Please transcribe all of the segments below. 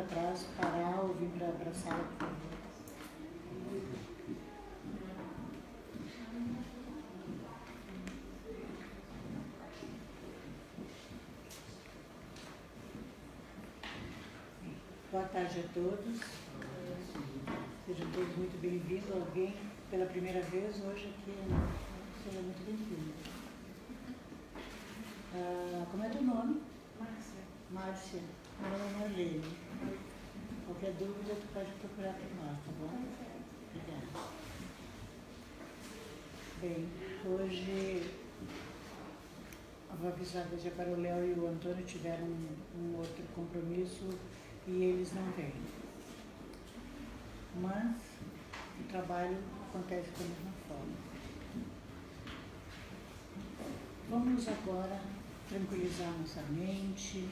trás, parar ou vir para a sala, por favor. Boa tarde a todos. Sejam todos muito bem-vindos. Alguém pela primeira vez hoje aqui, seja muito bem-vindo. Como é teu nome? Márcia. Márcia. Meu nome é Marlene. Qualquer dúvida, tu pode procurar por nós, tá bom? Obrigada. Bem, hoje eu vou avisar que para o Léo e o Antônio tiveram um outro compromisso e eles não vêm. Mas o trabalho acontece da mesma forma. Vamos agora tranquilizar nossa mente,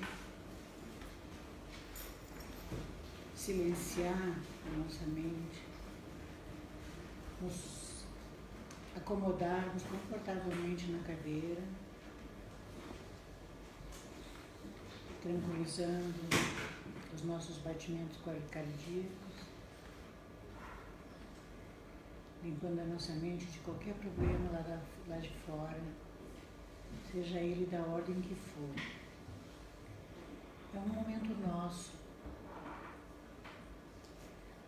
silenciar a nossa mente, nos acomodarmos confortavelmente na cadeira, tranquilizando os nossos batimentos cardíacos, limpando a nossa mente de qualquer problema lá de fora, seja ele da ordem que for. É um momento nosso,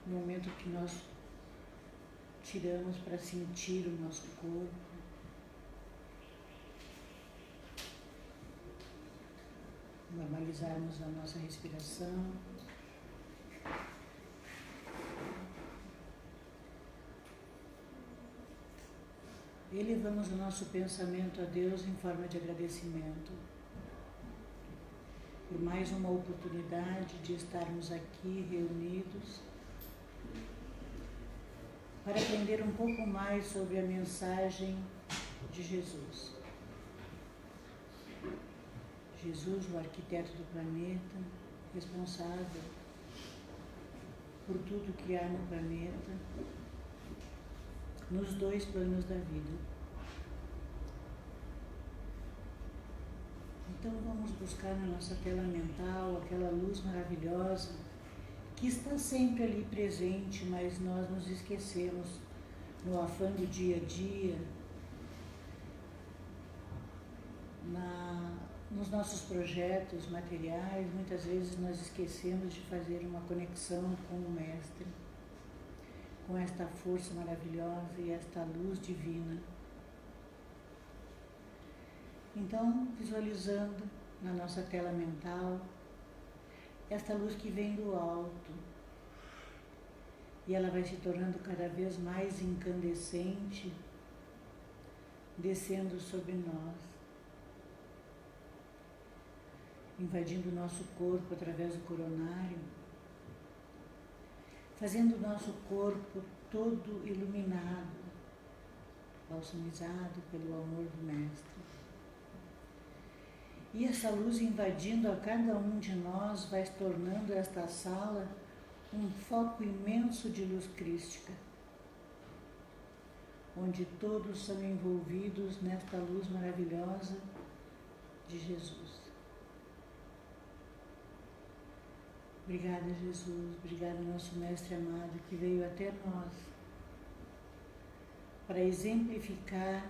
um momento que nós tiramos para sentir o nosso corpo, normalizarmos a nossa respiração. Elevamos o nosso pensamento a Deus em forma de agradecimento por mais uma oportunidade de estarmos aqui reunidos para aprender um pouco mais sobre a mensagem de Jesus. Jesus, o arquiteto do planeta, responsável por tudo que há no planeta, nos dois planos da vida. Então vamos buscar na nossa tela mental aquela luz maravilhosa que está sempre ali presente, mas nós nos esquecemos no afã do dia a dia, nos nossos projetos materiais. Muitas vezes nós esquecemos de fazer uma conexão com o Mestre, com esta força maravilhosa e esta luz divina. Então, visualizando na nossa tela mental esta luz que vem do alto, e ela vai se tornando cada vez mais incandescente, descendo sobre nós, invadindo o nosso corpo através do coronário, fazendo o nosso corpo todo iluminado, balsamizado pelo amor do Mestre. E essa luz invadindo a cada um de nós vai se tornando esta sala um foco imenso de luz crística, onde todos são envolvidos nesta luz maravilhosa de Jesus. Obrigada, Jesus. Obrigada, nosso Mestre amado, que veio até nós para exemplificar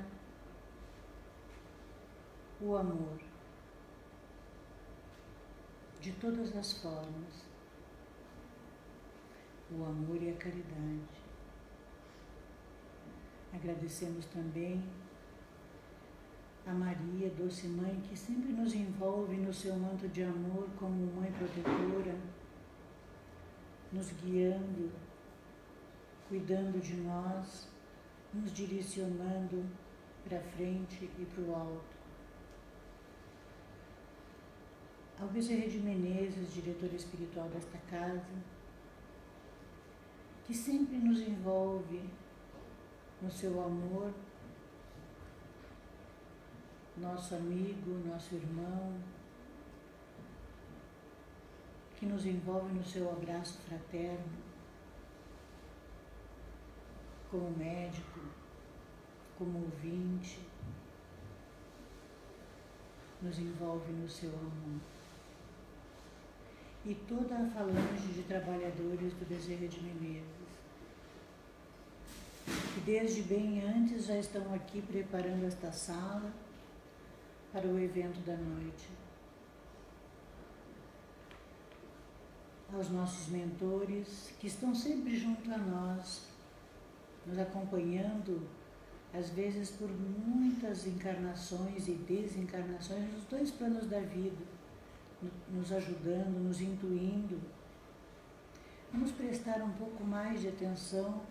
o amor de todas as formas, o amor e a caridade. Agradecemos também a Maria, doce mãe, que sempre nos envolve no seu manto de amor como mãe protetora, nos guiando, cuidando de nós, nos direcionando para frente e para o alto. Ao Bezerra de Menezes, diretor espiritual desta casa, que sempre nos envolve no seu amor, nosso amigo, nosso irmão, que nos envolve no seu abraço fraterno, como médico, como ouvinte, nos envolve no seu amor. e toda a falange de trabalhadores do Bezerra de Menezes, que desde bem antes já estão aqui preparando esta sala para o evento da noite. Aos nossos mentores, que estão sempre junto a nós, nos acompanhando, às vezes por muitas encarnações e desencarnações, nos dois planos da vida, nos ajudando, nos intuindo. Vamos prestar um pouco mais de atenção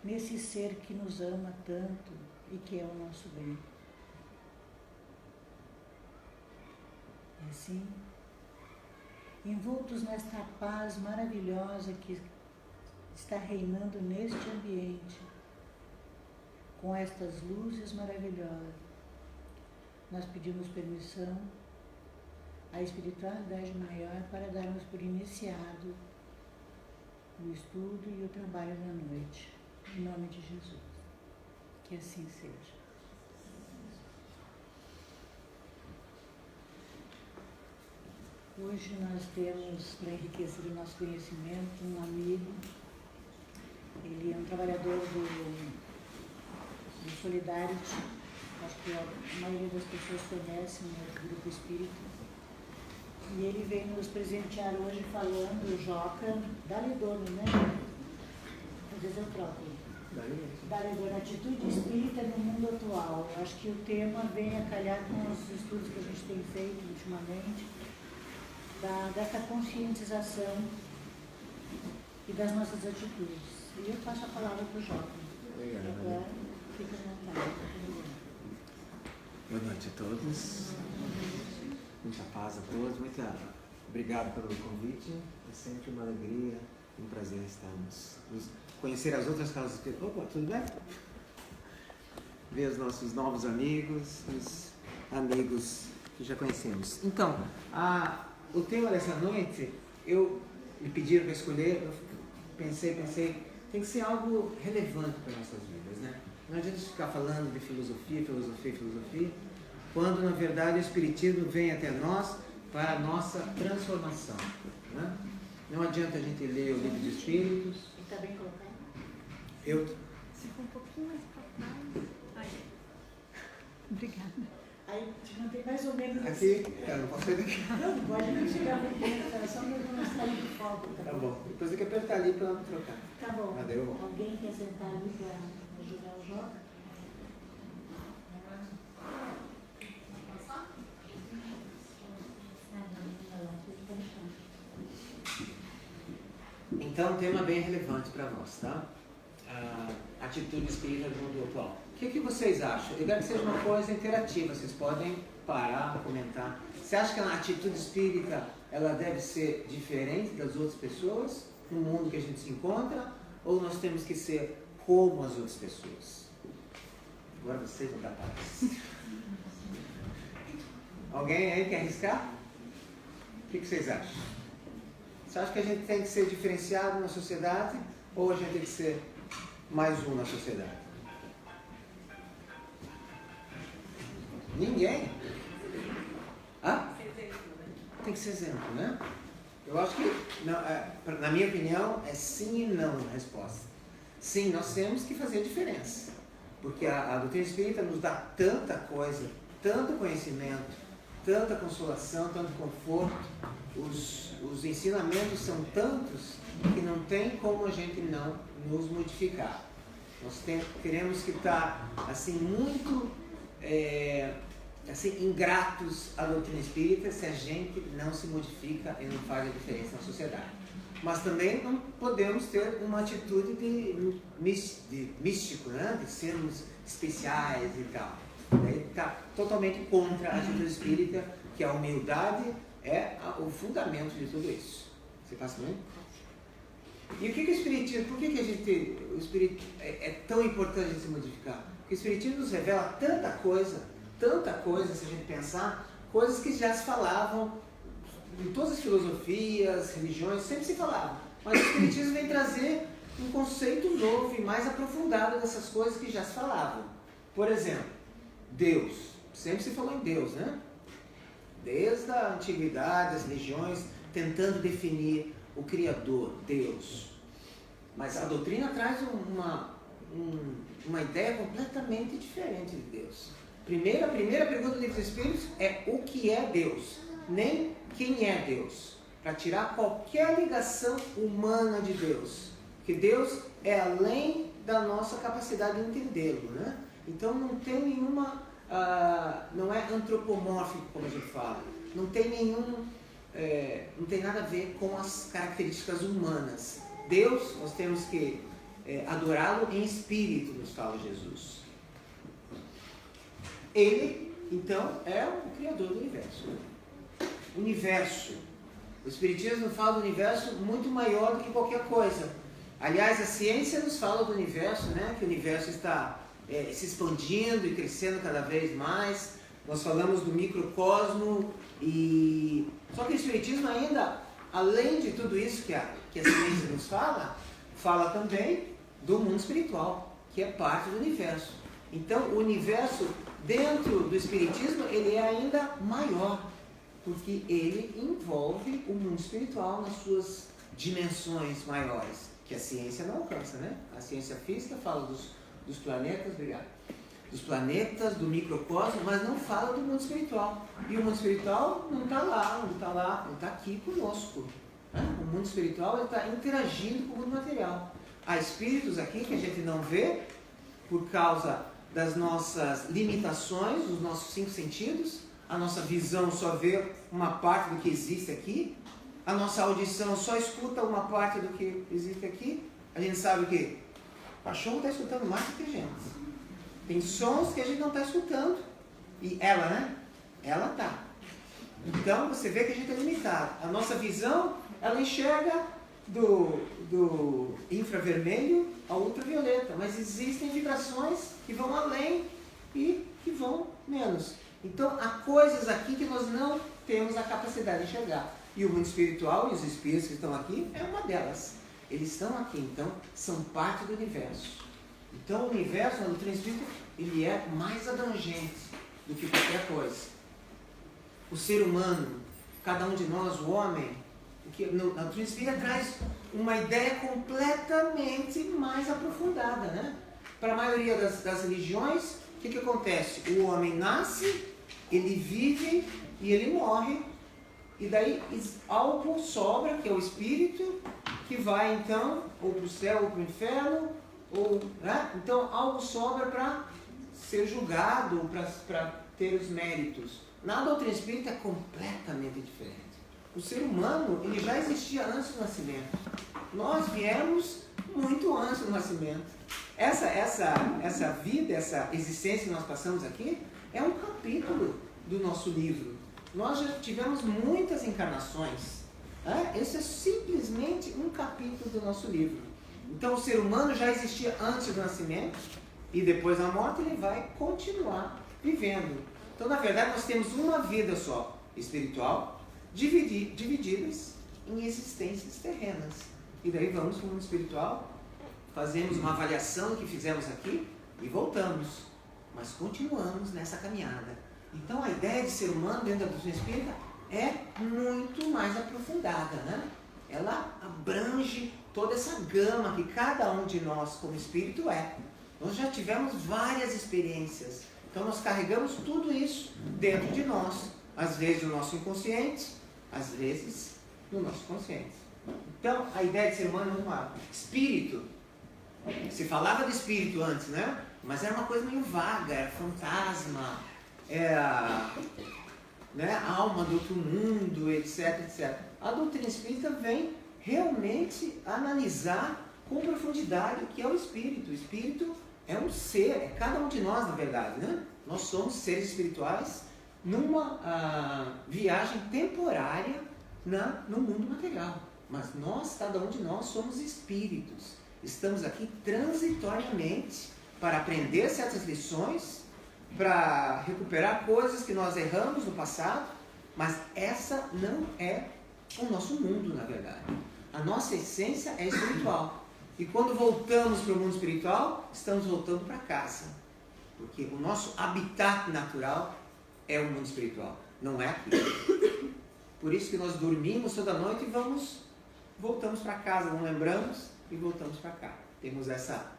nesse ser que nos ama tanto e que é o nosso bem. E assim, envoltos nesta paz maravilhosa que está reinando neste ambiente, com estas luzes maravilhosas, nós pedimos permissão à espiritualidade maior para darmos por iniciado o estudo e o trabalho da noite. Em nome de Jesus. Que assim seja. Hoje nós temos, para enriquecer o nosso conhecimento, um amigo. Ele é um trabalhador do Solidarity. Acho que a maioria das pessoas conhecem o grupo espírita. E ele vem nos presentear hoje falando, o Joca, dá-lhe dono, né? Às vezes eu troco. Dá-lhe dono, atitude espírita no mundo atual. Acho que o tema vem a calhar com os estudos que a gente tem feito ultimamente, dessa conscientização e das nossas atitudes. E eu passo a palavra para o Joca. Agora, fica à vontade. Boa noite a todos. Muita paz a todos. Muito obrigado pelo convite. É sempre uma alegria e um prazer estarmos. Conhecer as outras casas espirituais. Opa, tudo bem? Ver os nossos novos amigos, os amigos que já conhecemos. Então, o tema dessa noite, me pediram para escolher, eu pensei, tem que ser algo relevante para nossas vidas, né? Não adianta ficar falando de filosofia, quando na verdade o Espiritismo vem até nós para a nossa transformação, né? Não adianta a gente ler o livro dos Espíritos. Está bem colocado? Ficou um pouquinho mais para trás. Aí. Obrigada. Aí te mantém mais ou menos aqui. Eu não posso sair daqui. Não pode nem chegar muito dentro, só mesmo não sair de foco. Tá bom. Depois tem que apertar ali para trocar. Tá bom. Cadê? Alguém quer sentar ali para ajudar o Joca? Então, um tema bem relevante para nós, tá? A atitude espírita do mundo atual. O que vocês acham? Eu quero que seja uma coisa interativa, vocês podem parar, comentar. Você acha que a atitude espírita ela deve ser diferente das outras pessoas, no mundo que a gente se encontra, ou nós temos que ser como as outras pessoas? Agora vocês vão dar paz. Alguém aí quer arriscar? O que vocês acham? Você acha que a gente tem que ser diferenciado na sociedade, ou a gente tem que ser mais um na sociedade? Ninguém? Tem que ser exemplo, né? Eu acho que, na minha opinião, é sim e não a resposta. Sim, nós temos que fazer diferença. Porque a doutrina espírita nos dá tanta coisa, tanto conhecimento, tanta consolação, tanto conforto. Os ensinamentos são tantos que não tem como a gente não nos modificar. Nós teremos que estar assim, muito ingratos à doutrina espírita se a gente não se modifica e não faz a diferença na sociedade. Mas também não podemos ter uma atitude de místico, né? De sermos especiais e tal. Está totalmente contra a atitude espírita, que a humildade é o fundamento de tudo isso. Você passa bem? E o que o Espiritismo, por que o Espiritismo é tão importante a gente se modificar? Porque o Espiritismo nos revela tanta coisa, se a gente pensar, coisas que já se falavam em todas as filosofias, religiões, sempre se falava. Mas o Espiritismo vem trazer um conceito novo e mais aprofundado dessas coisas que já se falavam. Por exemplo, Deus. Sempre se falou em Deus, né? Desde a antiguidade, as religiões tentando definir o Criador, Deus. Mas a doutrina traz uma ideia completamente diferente de Deus. A primeira pergunta do Livro dos Espíritos é o que é Deus, nem quem é Deus, para tirar qualquer ligação humana de Deus, que Deus é além da nossa capacidade de entendê-lo, né? Então não tem nenhuma, não é antropomórfico como a gente fala, não tem não tem nada a ver com as características humanas. Deus, nós temos que adorá-lo em espírito, nos fala Jesus. Ele, então, é o Criador do universo. Universo. O Espiritismo fala do universo muito maior do que qualquer coisa. Aliás, a ciência nos fala do universo, né? Que o universo está se expandindo e crescendo cada vez mais. Nós falamos do microcosmo e... Só que o Espiritismo ainda, além de tudo isso que a ciência nos fala também do mundo espiritual, que é parte do universo. Então, o universo dentro do Espiritismo, ele é ainda maior, porque ele envolve o mundo espiritual nas suas dimensões maiores, que a ciência não alcança, né? A ciência física fala dos planetas, dos planetas, do microcosmo, mas não fala do mundo espiritual. E o mundo espiritual não está lá, ele está aqui conosco. Né? O mundo espiritual está interagindo com o mundo material. Há espíritos aqui que a gente não vê por causa das nossas limitações, dos nossos 5 sentidos. A nossa visão só vê uma parte do que existe aqui. A nossa audição só escuta uma parte do que existe aqui. A gente sabe que o cachorro está escutando mais do que a gente. Tem sons que a gente não está escutando. E ela, né? Ela está. Então, você vê que a gente é limitado. A nossa visão, ela enxerga do infravermelho ao ultravioleta. Mas existem vibrações que vão além e que vão menos. Então, há coisas aqui que nós não temos a capacidade de enxergar. E o mundo espiritual e os espíritos que estão aqui é uma delas. Eles estão aqui, então, são parte do universo. Então, o universo, na doutrina espírita, ele é mais abrangente do que qualquer coisa. O ser humano, cada um de nós, o homem, na doutrina espírita traz uma ideia completamente mais aprofundada, né? Para a maioria das religiões, o que acontece? O homem nasce, ele vive e ele morre. E daí algo sobra, que é o espírito, que vai então ou para o céu ou para o inferno, né? Então algo sobra para ser julgado, para ter os méritos. Na doutrina espírita é completamente diferente. O ser humano, ele já existia antes do nascimento. Nós viemos muito antes do nascimento. Essa vida, essa existência que nós passamos aqui, é um capítulo do nosso livro. Nós já tivemos muitas encarnações. Esse é simplesmente um capítulo do nosso livro. Então o ser humano já existia antes do nascimento e depois da morte ele vai continuar vivendo. Então, na verdade, nós temos uma vida só, espiritual, divididas em existências terrenas. E daí vamos para o mundo espiritual, fazemos uma avaliação do que fizemos aqui e voltamos. Mas continuamos nessa caminhada. Então, a ideia de ser humano dentro da doutrina espírita é muito mais aprofundada, né? Ela abrange toda essa gama que cada um de nós, como espírito, é. Nós já tivemos várias experiências. Então, nós carregamos tudo isso dentro de nós. Às vezes no nosso inconsciente, às vezes no nosso consciente. Então, a ideia de ser humano é muito maior. Espírito. Se falava de espírito antes, né? Mas era uma coisa meio vaga, era fantasma, era, né, alma do outro mundo, etc, etc. A doutrina espírita vem realmente analisar com profundidade o que é o espírito. O espírito é um ser, é cada um de nós, na verdade, né? Nós somos seres espirituais numa viagem temporária no mundo material. Mas nós, cada um de nós, somos espíritos. Estamos aqui transitoriamente para aprender certas lições, para recuperar coisas que nós erramos no passado, mas essa não é o nosso mundo, na verdade. A nossa essência é espiritual. E quando voltamos para o mundo espiritual, estamos voltando para casa. Porque o nosso habitat natural é o mundo espiritual, não é aqui. Por isso que nós dormimos toda noite e voltamos para casa, não lembramos e voltamos para cá. Temos essa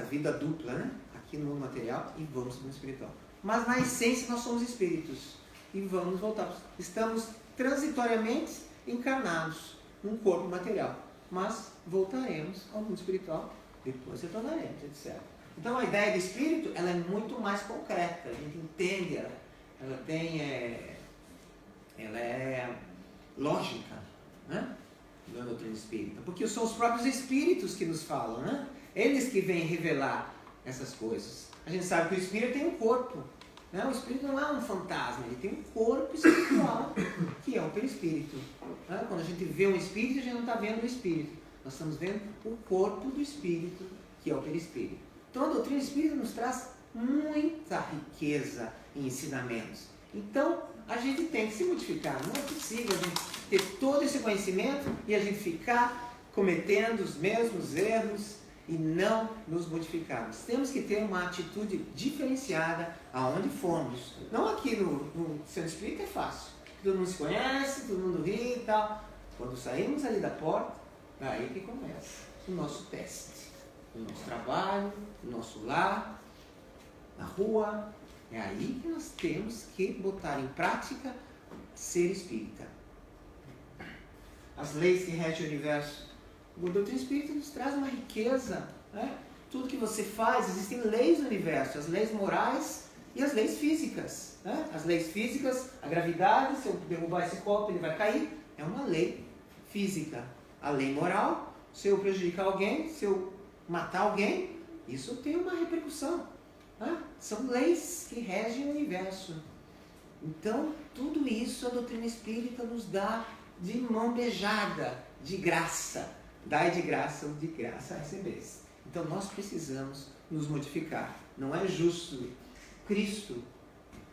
vida dupla, né? Aqui no mundo material e vamos no espiritual. Mas na essência nós somos espíritos e vamos voltar. Estamos transitoriamente encarnados num corpo material, mas voltaremos ao mundo espiritual, depois retornaremos, etc. Então a ideia de espírito, ela é muito mais concreta, a gente entende, ela é lógica, né? Na doutrina espírita, porque são os próprios espíritos que nos falam, né? Eles que vêm revelar essas coisas. A gente sabe que o espírito tem um corpo, né? O espírito não é um fantasma, ele tem um corpo espiritual, que é o perispírito, né? Quando a gente vê um espírito, a gente não está vendo o espírito, nós estamos vendo o corpo do espírito, que é o perispírito. Então a doutrina espírita nos traz muita riqueza em ensinamentos. Então a gente tem que se modificar. Não é possível a gente ter todo esse conhecimento e a gente ficar cometendo os mesmos erros e não nos modificarmos. Temos que ter uma atitude diferenciada aonde formos. Não aqui no centro espírita é fácil. Todo mundo se conhece, todo mundo ri e tal. Quando saímos ali da porta, é aí que começa o nosso teste. O nosso trabalho, o nosso lar, na rua. É aí que nós temos que botar em prática ser espírita. As leis que regem o universo. O doutrina espírita nos traz uma riqueza, né? Tudo que você faz, existem leis no universo, as leis morais e as leis físicas, né? As leis físicas, a gravidade, se eu derrubar esse copo ele vai cair, é uma lei física. A lei moral, se eu prejudicar alguém, se eu matar alguém, isso tem uma repercussão, né? São leis que regem o universo. Então, tudo isso a doutrina espírita nos dá de mão beijada, de graça. Dai de graça ou de graça recebeis. Então nós precisamos nos modificar. Não é justo. Cristo,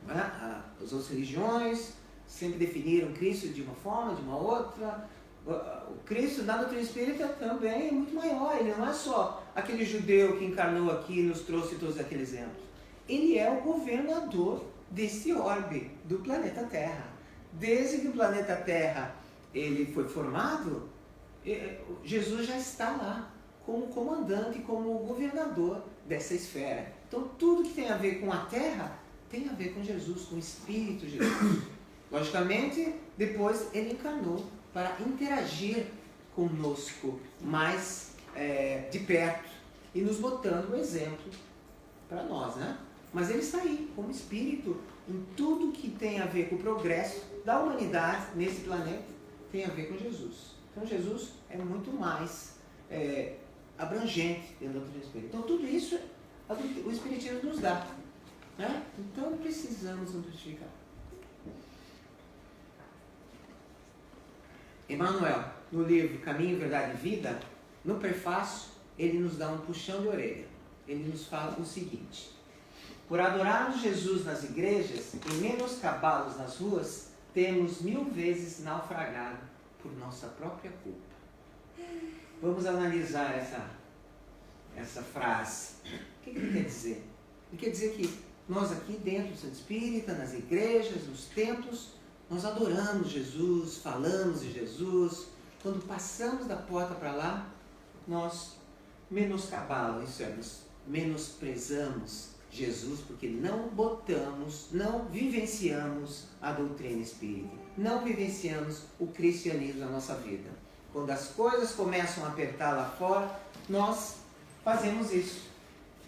né? As outras religiões sempre definiram Cristo de uma forma, de uma outra. O Cristo na doutrina espírita também é muito maior. Ele não é só aquele judeu que encarnou aqui e nos trouxe todos aqueles exemplos. Ele é o governador desse orbe, do planeta Terra. Desde que o planeta Terra ele foi formado, Jesus já está lá como comandante, como governador dessa esfera. Então tudo que tem a ver com a Terra tem a ver com Jesus, com o Espírito de Jesus. Logicamente, depois ele encarnou para interagir conosco mais de perto e nos botando o exemplo para nós, né? Mas ele está aí como Espírito em tudo que tem a ver com o progresso da humanidade nesse planeta, tem a ver com Jesus. Então Jesus é muito mais abrangente dentro da doutrina espírita. Então tudo isso o Espiritismo nos dá, né? Então precisamos nos modificar. Emmanuel, no livro Caminho, Verdade e Vida, no prefácio, ele nos dá um puxão de orelha. Ele nos fala o seguinte: por adorarmos Jesus nas igrejas e menoscabá-los nas ruas, temos 1000 vezes naufragado por nossa própria culpa. Vamos analisar essa frase. O que ele quer dizer? Ele quer dizer que nós aqui dentro do Centro Espírita, nas igrejas, nos templos, nós adoramos Jesus, falamos de Jesus. Quando passamos da porta para lá, nós menoscabá-lo, isso é, nós menosprezamos Jesus, porque não botamos, não vivenciamos a doutrina espírita, não vivenciamos o cristianismo na nossa vida. Quando as coisas começam a apertar lá fora, nós fazemos isso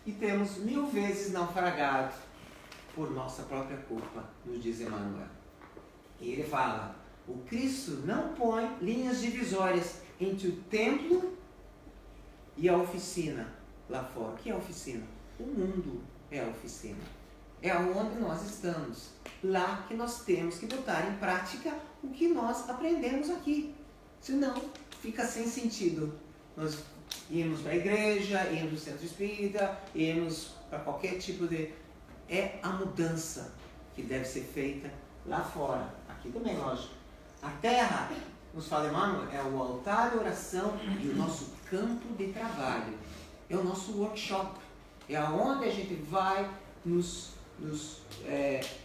e temos 1000 vezes naufragado por nossa própria culpa, nos diz Emmanuel. E ele fala: o Cristo não põe linhas divisórias entre o templo e a oficina lá fora. O que é a oficina? O mundo é a oficina. É onde nós estamos. Lá que nós temos que botar em prática o que nós aprendemos aqui. Senão, fica sem sentido. Nós irmos para a igreja, irmos no centro espírita, irmos para qualquer tipo de... É a mudança que deve ser feita lá fora. Aqui também, lógico. A terra, nos fala Emmanuel, é o altar de oração e o nosso campo de trabalho. É o nosso workshop. É aonde a gente vai nos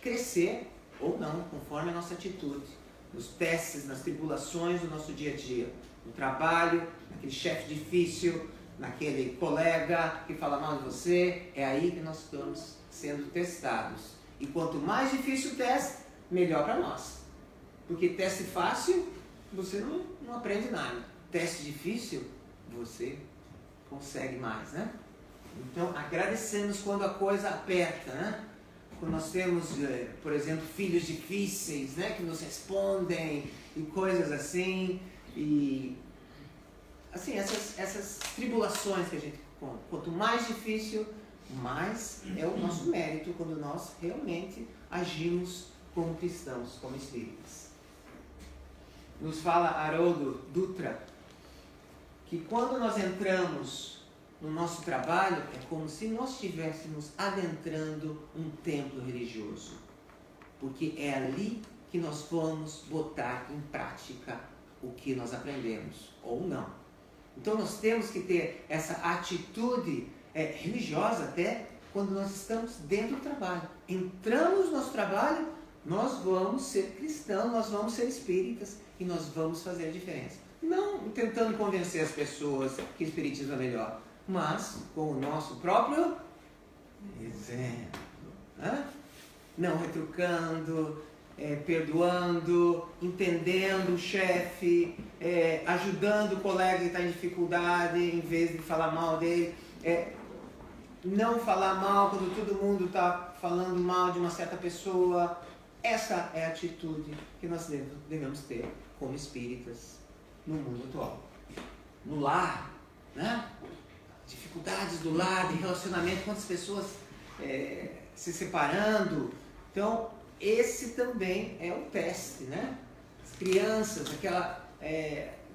crescer ou não, conforme a nossa atitude, nos testes, nas tribulações do nosso dia a dia, no trabalho, naquele chefe difícil, naquele colega que fala mal de você, é aí que nós estamos sendo testados. E quanto mais difícil o teste, melhor para nós. Porque teste fácil, você não aprende nada. Teste difícil, você consegue mais, né? Então, agradecemos quando a coisa aperta, né? Quando nós temos, por exemplo, filhos difíceis, né? Que nos respondem e coisas assim. E, assim, essas tribulações que a gente conta. Quanto mais difícil, mais é o nosso mérito quando nós realmente agimos como cristãos, como espíritas. Nos fala Haroldo Dutra que quando nós entramos no nosso trabalho, é como se nós estivéssemos adentrando um templo religioso. Porque é ali que nós vamos botar em prática o que nós aprendemos, ou não. Então nós temos que ter essa atitude religiosa até quando nós estamos dentro do trabalho. Entramos no nosso trabalho, nós vamos ser cristãos, nós vamos ser espíritas e nós vamos fazer a diferença. Não tentando convencer as pessoas que o espiritismo é melhor, mas com o nosso próprio exemplo. Né? Não retrucando, perdoando, entendendo o chefe, ajudando o colega que está em dificuldade, em vez de falar mal dele. Não falar mal quando todo mundo está falando mal de uma certa pessoa. Essa é a atitude que nós devemos ter como espíritas no mundo atual. No lar, né? Dificuldades do lar, de relacionamento, quantas pessoas se separando. Então, esse também é o teste, né? As crianças, aquela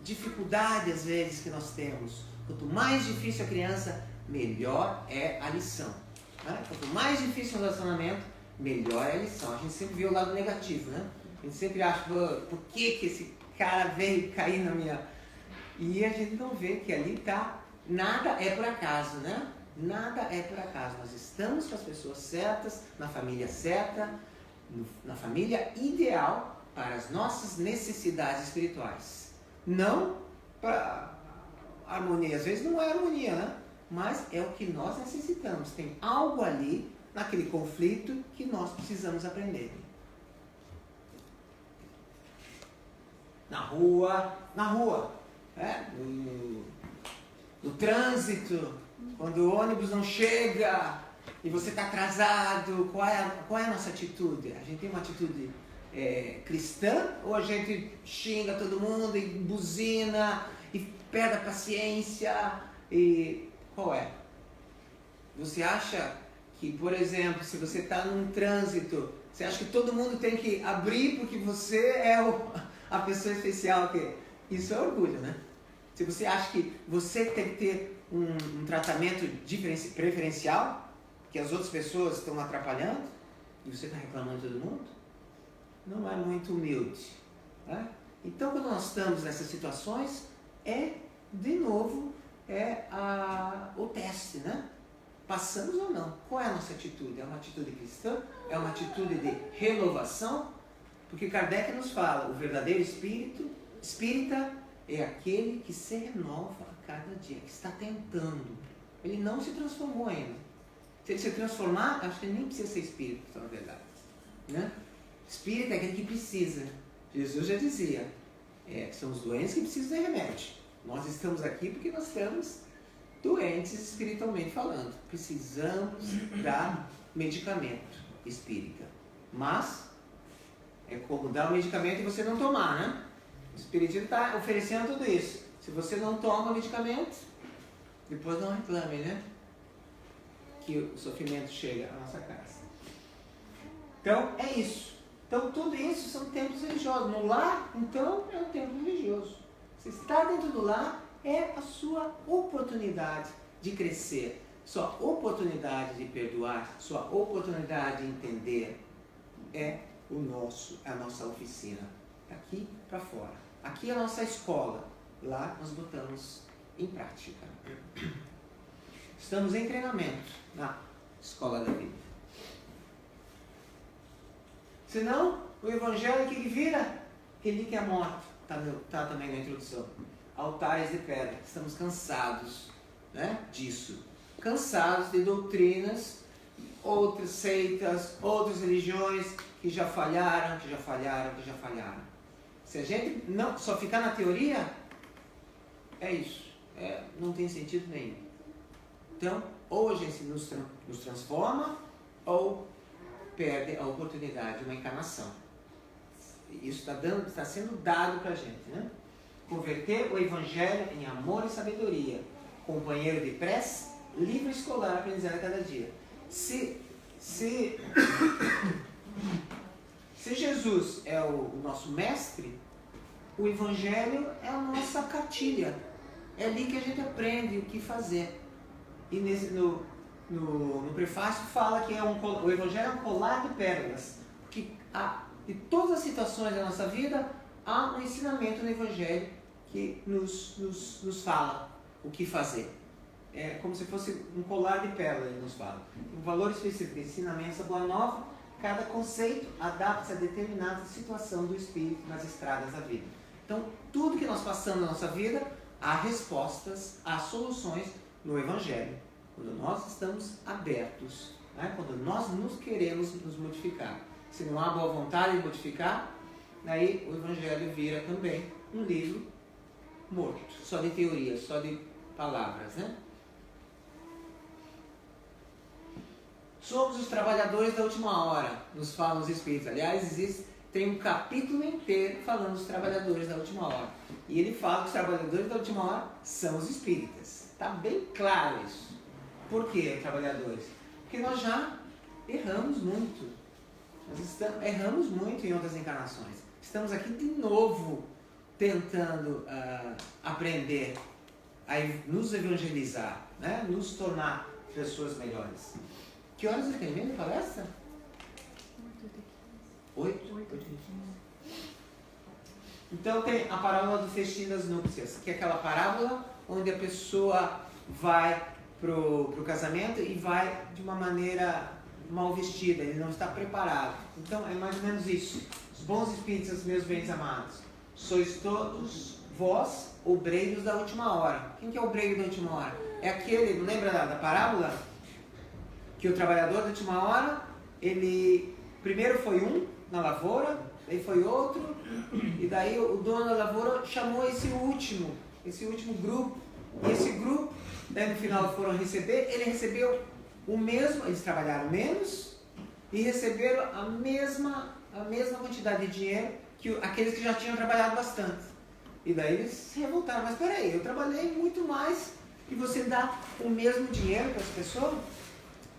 dificuldade às vezes que nós temos. Quanto mais difícil a criança, melhor é a lição. Né? Quanto mais difícil o relacionamento, melhor é a lição. A gente sempre vê o lado negativo, né? A gente sempre acha, por que esse cara veio cair na minha... E a gente não vê que ali está... Nada é por acaso, né? Nada é por acaso. Nós estamos com as pessoas certas, na família certa, na família ideal para as nossas necessidades espirituais. Não para harmonia. Às vezes não é harmonia, né? Mas é o que nós necessitamos. Tem algo ali, naquele conflito, que nós precisamos aprender. Na rua, no trânsito, quando o ônibus não chega e você está atrasado, qual é a nossa atitude? A gente tem uma atitude cristã ou a gente xinga todo mundo e buzina e perde a paciência? E qual é? Você acha que, por exemplo, se você está num trânsito, você acha que todo mundo tem que abrir porque você é a pessoa especial? Isso é orgulho, né? Se você acha que você tem que ter um tratamento preferencial, que as outras pessoas estão atrapalhando, e você está reclamando de todo mundo, não é muito humilde. Né? Então, quando nós estamos nessas situações, de novo, o teste, né? Passamos ou não? Qual é a nossa atitude? É uma atitude cristã? É uma atitude de renovação? Porque Kardec nos fala, o verdadeiro espírita é aquele que se renova a cada dia, que está tentando. Ele não se transformou ainda. Se ele se transformar, acho que ele nem precisa ser espírita, na verdade. Né? Espírita é aquele que precisa. Jesus já dizia, são os doentes que precisam de remédio. Nós estamos aqui porque nós estamos doentes espiritualmente falando. Precisamos dar medicamento espírita. Mas é como dar o medicamento e você não tomar, né? O espiritismo está oferecendo tudo isso. Se você não toma o medicamento, depois não reclame, né? Que o sofrimento chega à nossa casa. Então, é isso. Então, tudo isso são templos religiosos. No lar, então, é um templo religioso. Você está dentro do lar, é a sua oportunidade de crescer, sua oportunidade de perdoar, sua oportunidade de entender. É a nossa oficina. Daqui para fora. Aqui é a nossa escola. Lá nós botamos em prática. Estamos em treinamento na escola da vida. Senão, o Evangelho que ele vira, relíquia é morta. Está também na introdução. Altares de pedra. Estamos cansados, né, disso. Cansados de doutrinas, outras seitas, outras religiões que já falharam. Se a gente não só ficar na teoria, é isso. Não tem sentido nenhum. Então, ou a gente nos transforma, ou perde a oportunidade de uma encarnação. Isso está sendo dado para a gente, né? Converter o Evangelho em amor e sabedoria, companheiro de prece, livro escolar, aprendizado a cada dia. Se Jesus é o nosso mestre, o Evangelho é a nossa cartilha. É ali que a gente aprende o que fazer. E no prefácio fala que o Evangelho é um colar de pérolas. Porque de todas as situações da nossa vida, há um ensinamento no Evangelho que nos fala o que fazer. É como se fosse um colar de pérolas, ele nos fala. Um valor específico de ensinamento da Boa Nova, cada conceito adapta-se a determinada situação do espírito nas estradas da vida. Então, tudo que nós passamos na nossa vida, há respostas, há soluções no Evangelho. Quando nós estamos abertos, né? Quando nós nos queremos nos modificar. Se não há boa vontade de modificar, aí o Evangelho vira também um livro morto, só de teoria, só de palavras, né? Somos os trabalhadores da última hora, nos falam os Espíritos. Aliás, tem um capítulo inteiro falando dos trabalhadores da última hora. E ele fala que os trabalhadores da última hora são os Espíritas. Está bem claro isso. Por que trabalhadores? Porque nós já erramos muito. Erramos muito em outras encarnações. Estamos aqui de novo tentando aprender a nos evangelizar, né? Nos tornar pessoas melhores. Que horas você termina a palestra? 8h15. Então tem a parábola do festim das núpcias, que é aquela parábola onde a pessoa vai pro casamento e vai de uma maneira mal vestida, ele não está preparado. Então é mais ou menos isso. Os bons espíritos, meus bens amados, sois todos vós obreiros da última hora. Quem que é o obreiro da última hora? É aquele, não lembra da parábola? Que o trabalhador da última hora, ele primeiro foi um na lavoura, daí foi outro, e daí o dono da lavoura chamou esse último grupo, e esse grupo, daí no final foram receber, ele recebeu o mesmo, eles trabalharam menos, e receberam a mesma quantidade de dinheiro que aqueles que já tinham trabalhado bastante. E daí eles se revoltaram, mas peraí, eu trabalhei muito mais, e você dá o mesmo dinheiro para as pessoas?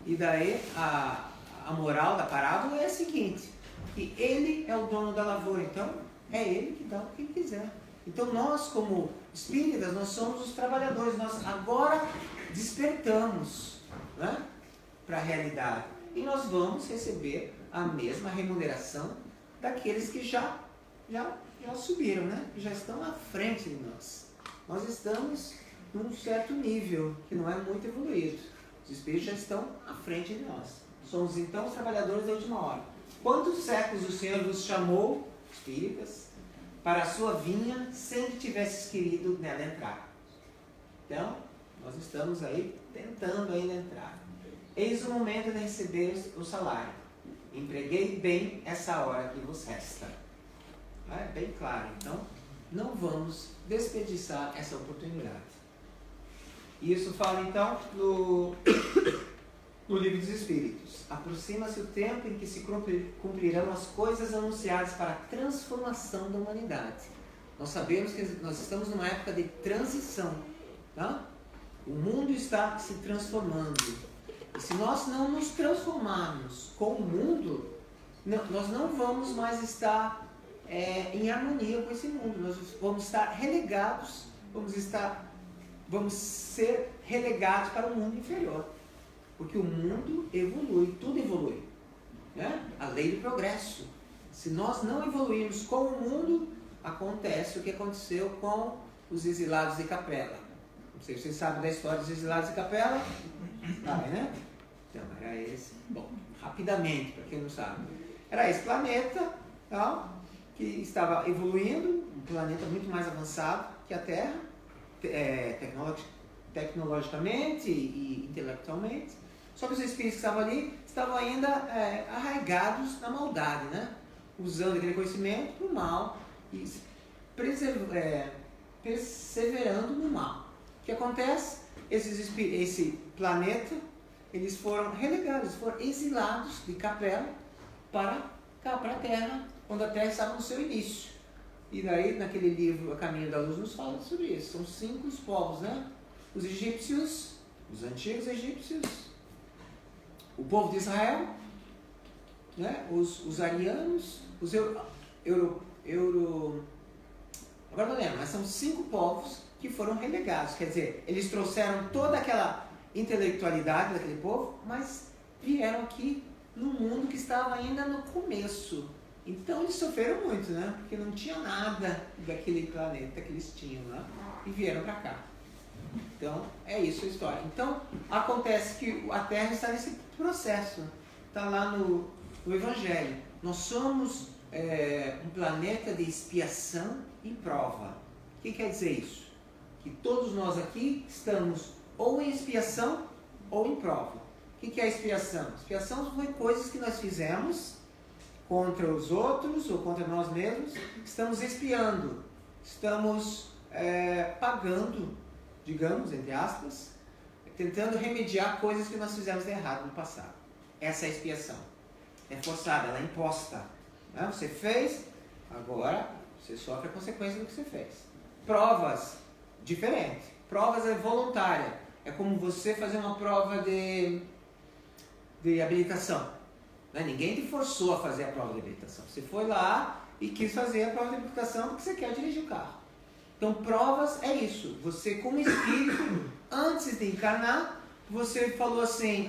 E daí a moral da parábola é a seguinte, que ele é o dono da lavoura, então é ele que dá o que ele quiser. Então nós, como espíritas, nós somos os trabalhadores, nós agora despertamos, né, para a realidade. E nós vamos receber a mesma remuneração daqueles que já subiram, né, que já estão à frente de nós. Nós estamos num certo nível, que não é muito evoluído. Os espíritos já estão à frente de nós. Somos então os trabalhadores da última hora. Quantos séculos o Senhor vos chamou, espíritas, para a sua vinha, sem que tivesses querido nela entrar? Então, nós estamos aí tentando ainda entrar. Eis o momento de receber o salário. Empreguei bem essa hora que vos resta. É bem claro. Então, não vamos desperdiçar essa oportunidade. Isso fala então no Livro dos Espíritos. Aproxima-se o tempo em que se cumprirão as coisas anunciadas para a transformação da humanidade. Nós sabemos que nós estamos numa época de transição, tá? O mundo está se transformando. E se nós não nos transformarmos com o mundo, nós não vamos mais estar em harmonia com esse mundo. Nós vamos estar relegados, vamos ser relegados para o mundo inferior. Porque o mundo evolui, tudo evolui, né? A lei do progresso. Se nós não evoluirmos com o mundo, acontece o que aconteceu com os exilados de Capela. Não sei se vocês sabem da história dos exilados de Capela. Sabe, né? Então, era esse. Bom, rapidamente, para quem não sabe. era esse planeta, tá? Que estava evoluindo, um planeta muito mais avançado que a Terra, tecnologicamente e intelectualmente. Só que os espíritos que estavam ali estavam ainda arraigados na maldade, né? Usando aquele conhecimento para o mal e perseverando no mal. O que acontece? Esse planeta, eles foram relegados, foram exilados de Capela para cá, para a Terra, quando a Terra estava no seu início. E daí, naquele livro A Caminho da Luz, nos fala sobre isso. São 5 os povos, né? Os egípcios, os antigos egípcios, o povo de Israel, né? Os arianos, os agora não lembro, mas são 5 povos que foram relegados. Quer dizer, eles trouxeram toda aquela intelectualidade daquele povo, mas vieram aqui no mundo que estava ainda no começo. Então eles sofreram muito, né? Porque não tinha nada daquele planeta que eles tinham lá, e vieram para cá. Então é isso a história. Então acontece que a Terra está nesse processo, está lá no Evangelho. Nós somos um planeta de expiação e prova. O que quer dizer isso? Que todos nós aqui estamos ou em expiação ou em prova. O que é expiação? Expiação foi coisas que nós fizemos contra os outros ou contra nós mesmos. Estamos expiando, estamos pagando, digamos, entre aspas, tentando remediar coisas que nós fizemos de errado no passado. Essa é a expiação. É forçada, ela é imposta. Né? Você fez, agora você sofre a consequência do que você fez. Provas, diferente. Provas é voluntária. É como você fazer uma prova de habilitação. Né? Ninguém te forçou a fazer a prova de habilitação. Você foi lá e quis fazer a prova de habilitação porque você quer dirigir o carro. Então, provas é isso. Você, como espírito, antes de encarnar, você falou assim,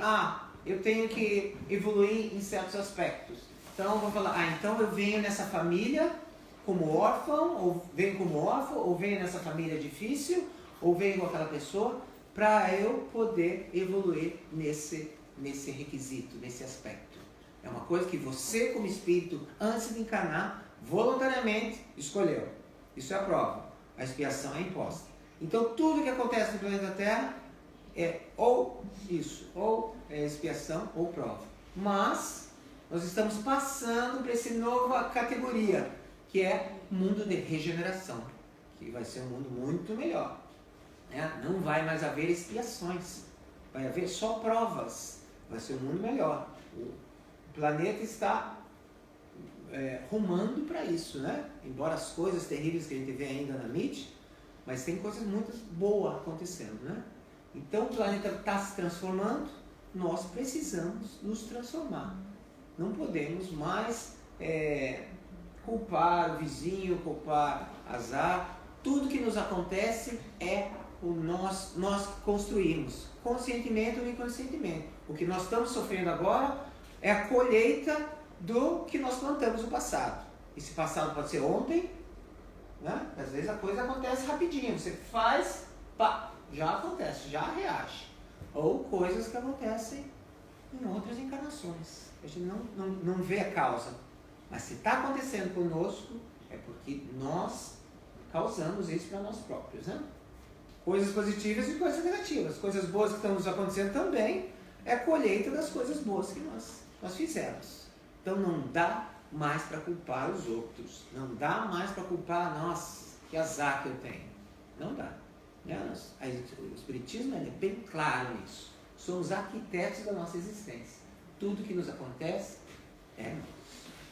eu tenho que evoluir em certos aspectos. Então, eu vou falar, então eu venho nessa família como órfão, ou venho como órfão, ou venho nessa família difícil, ou venho com aquela pessoa, para eu poder evoluir nesse requisito, nesse aspecto. É uma coisa que você, como espírito, antes de encarnar, voluntariamente escolheu. Isso é a prova. A expiação é imposta. Então, tudo que acontece no planeta Terra é ou isso, ou expiação ou prova. Mas, nós estamos passando para essa nova categoria, que é mundo de regeneração, que vai ser um mundo muito melhor. Né? Não vai mais haver expiações, vai haver só provas, vai ser um mundo melhor. O planeta está rumando para isso, né? Embora as coisas terríveis que a gente vê ainda na mídia, mas tem coisas muito boas acontecendo, né? Então o planeta está se transformando, nós precisamos nos transformar. Não podemos mais culpar o vizinho, culpar azar. Tudo que nos acontece é nós que construímos, conscientemente ou inconscientemente. O que nós estamos sofrendo agora é a colheita do que nós plantamos no passado. Esse passado pode ser ontem, né? Às vezes a coisa acontece rapidinho, você faz, pá, já acontece, já reage. Ou coisas que acontecem em outras encarnações. A gente não vê a causa. Mas se está acontecendo conosco, é porque nós causamos isso para nós próprios, né? Coisas positivas e coisas negativas. Coisas boas que estão nos acontecendo também é a colheita das coisas boas que nós fizemos. Então não dá mais para culpar os outros. Não dá mais para culpar, nossa, que azar que eu tenho. Não dá. O Espiritismo é bem claro nisso. Somos arquitetos da nossa existência. Tudo que nos acontece é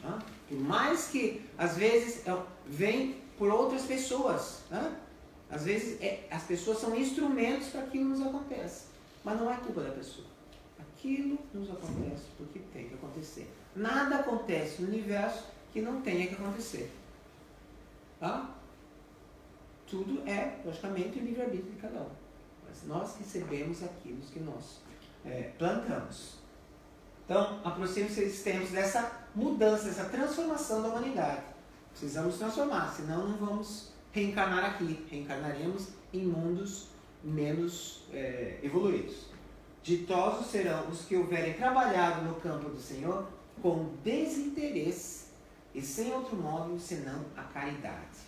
nosso. Por mais que, às vezes, vem por outras pessoas. Às vezes, as pessoas são instrumentos para aquilo nos acontece. Mas não é culpa da pessoa. Aquilo nos acontece porque tem que acontecer. Nada acontece no universo que não tenha que acontecer. Tudo é, logicamente, o livre-arbítrio de cada um. Mas nós recebemos aquilo que nós plantamos. Então, aproxime-se esses tempos dessa mudança, dessa transformação da humanidade. Precisamos transformar, senão não vamos reencarnar aqui. Reencarnaremos em mundos menos evoluídos. Ditosos serão os que houverem trabalhado no campo do Senhor com desinteresse e sem outro modo senão a caridade.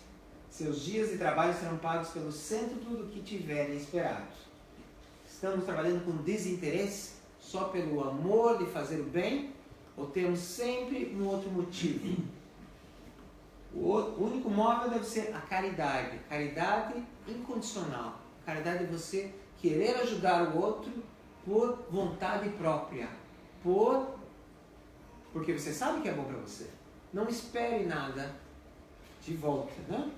Seus dias de trabalho serão pagos pelo centro do que tiverem esperado. Estamos trabalhando com desinteresse só pelo amor de fazer o bem ou temos sempre um outro motivo? O único móvel deve ser a caridade. Caridade incondicional. Caridade é você querer ajudar o outro por vontade própria. Porque você sabe que é bom para você. Não espere nada de volta, né?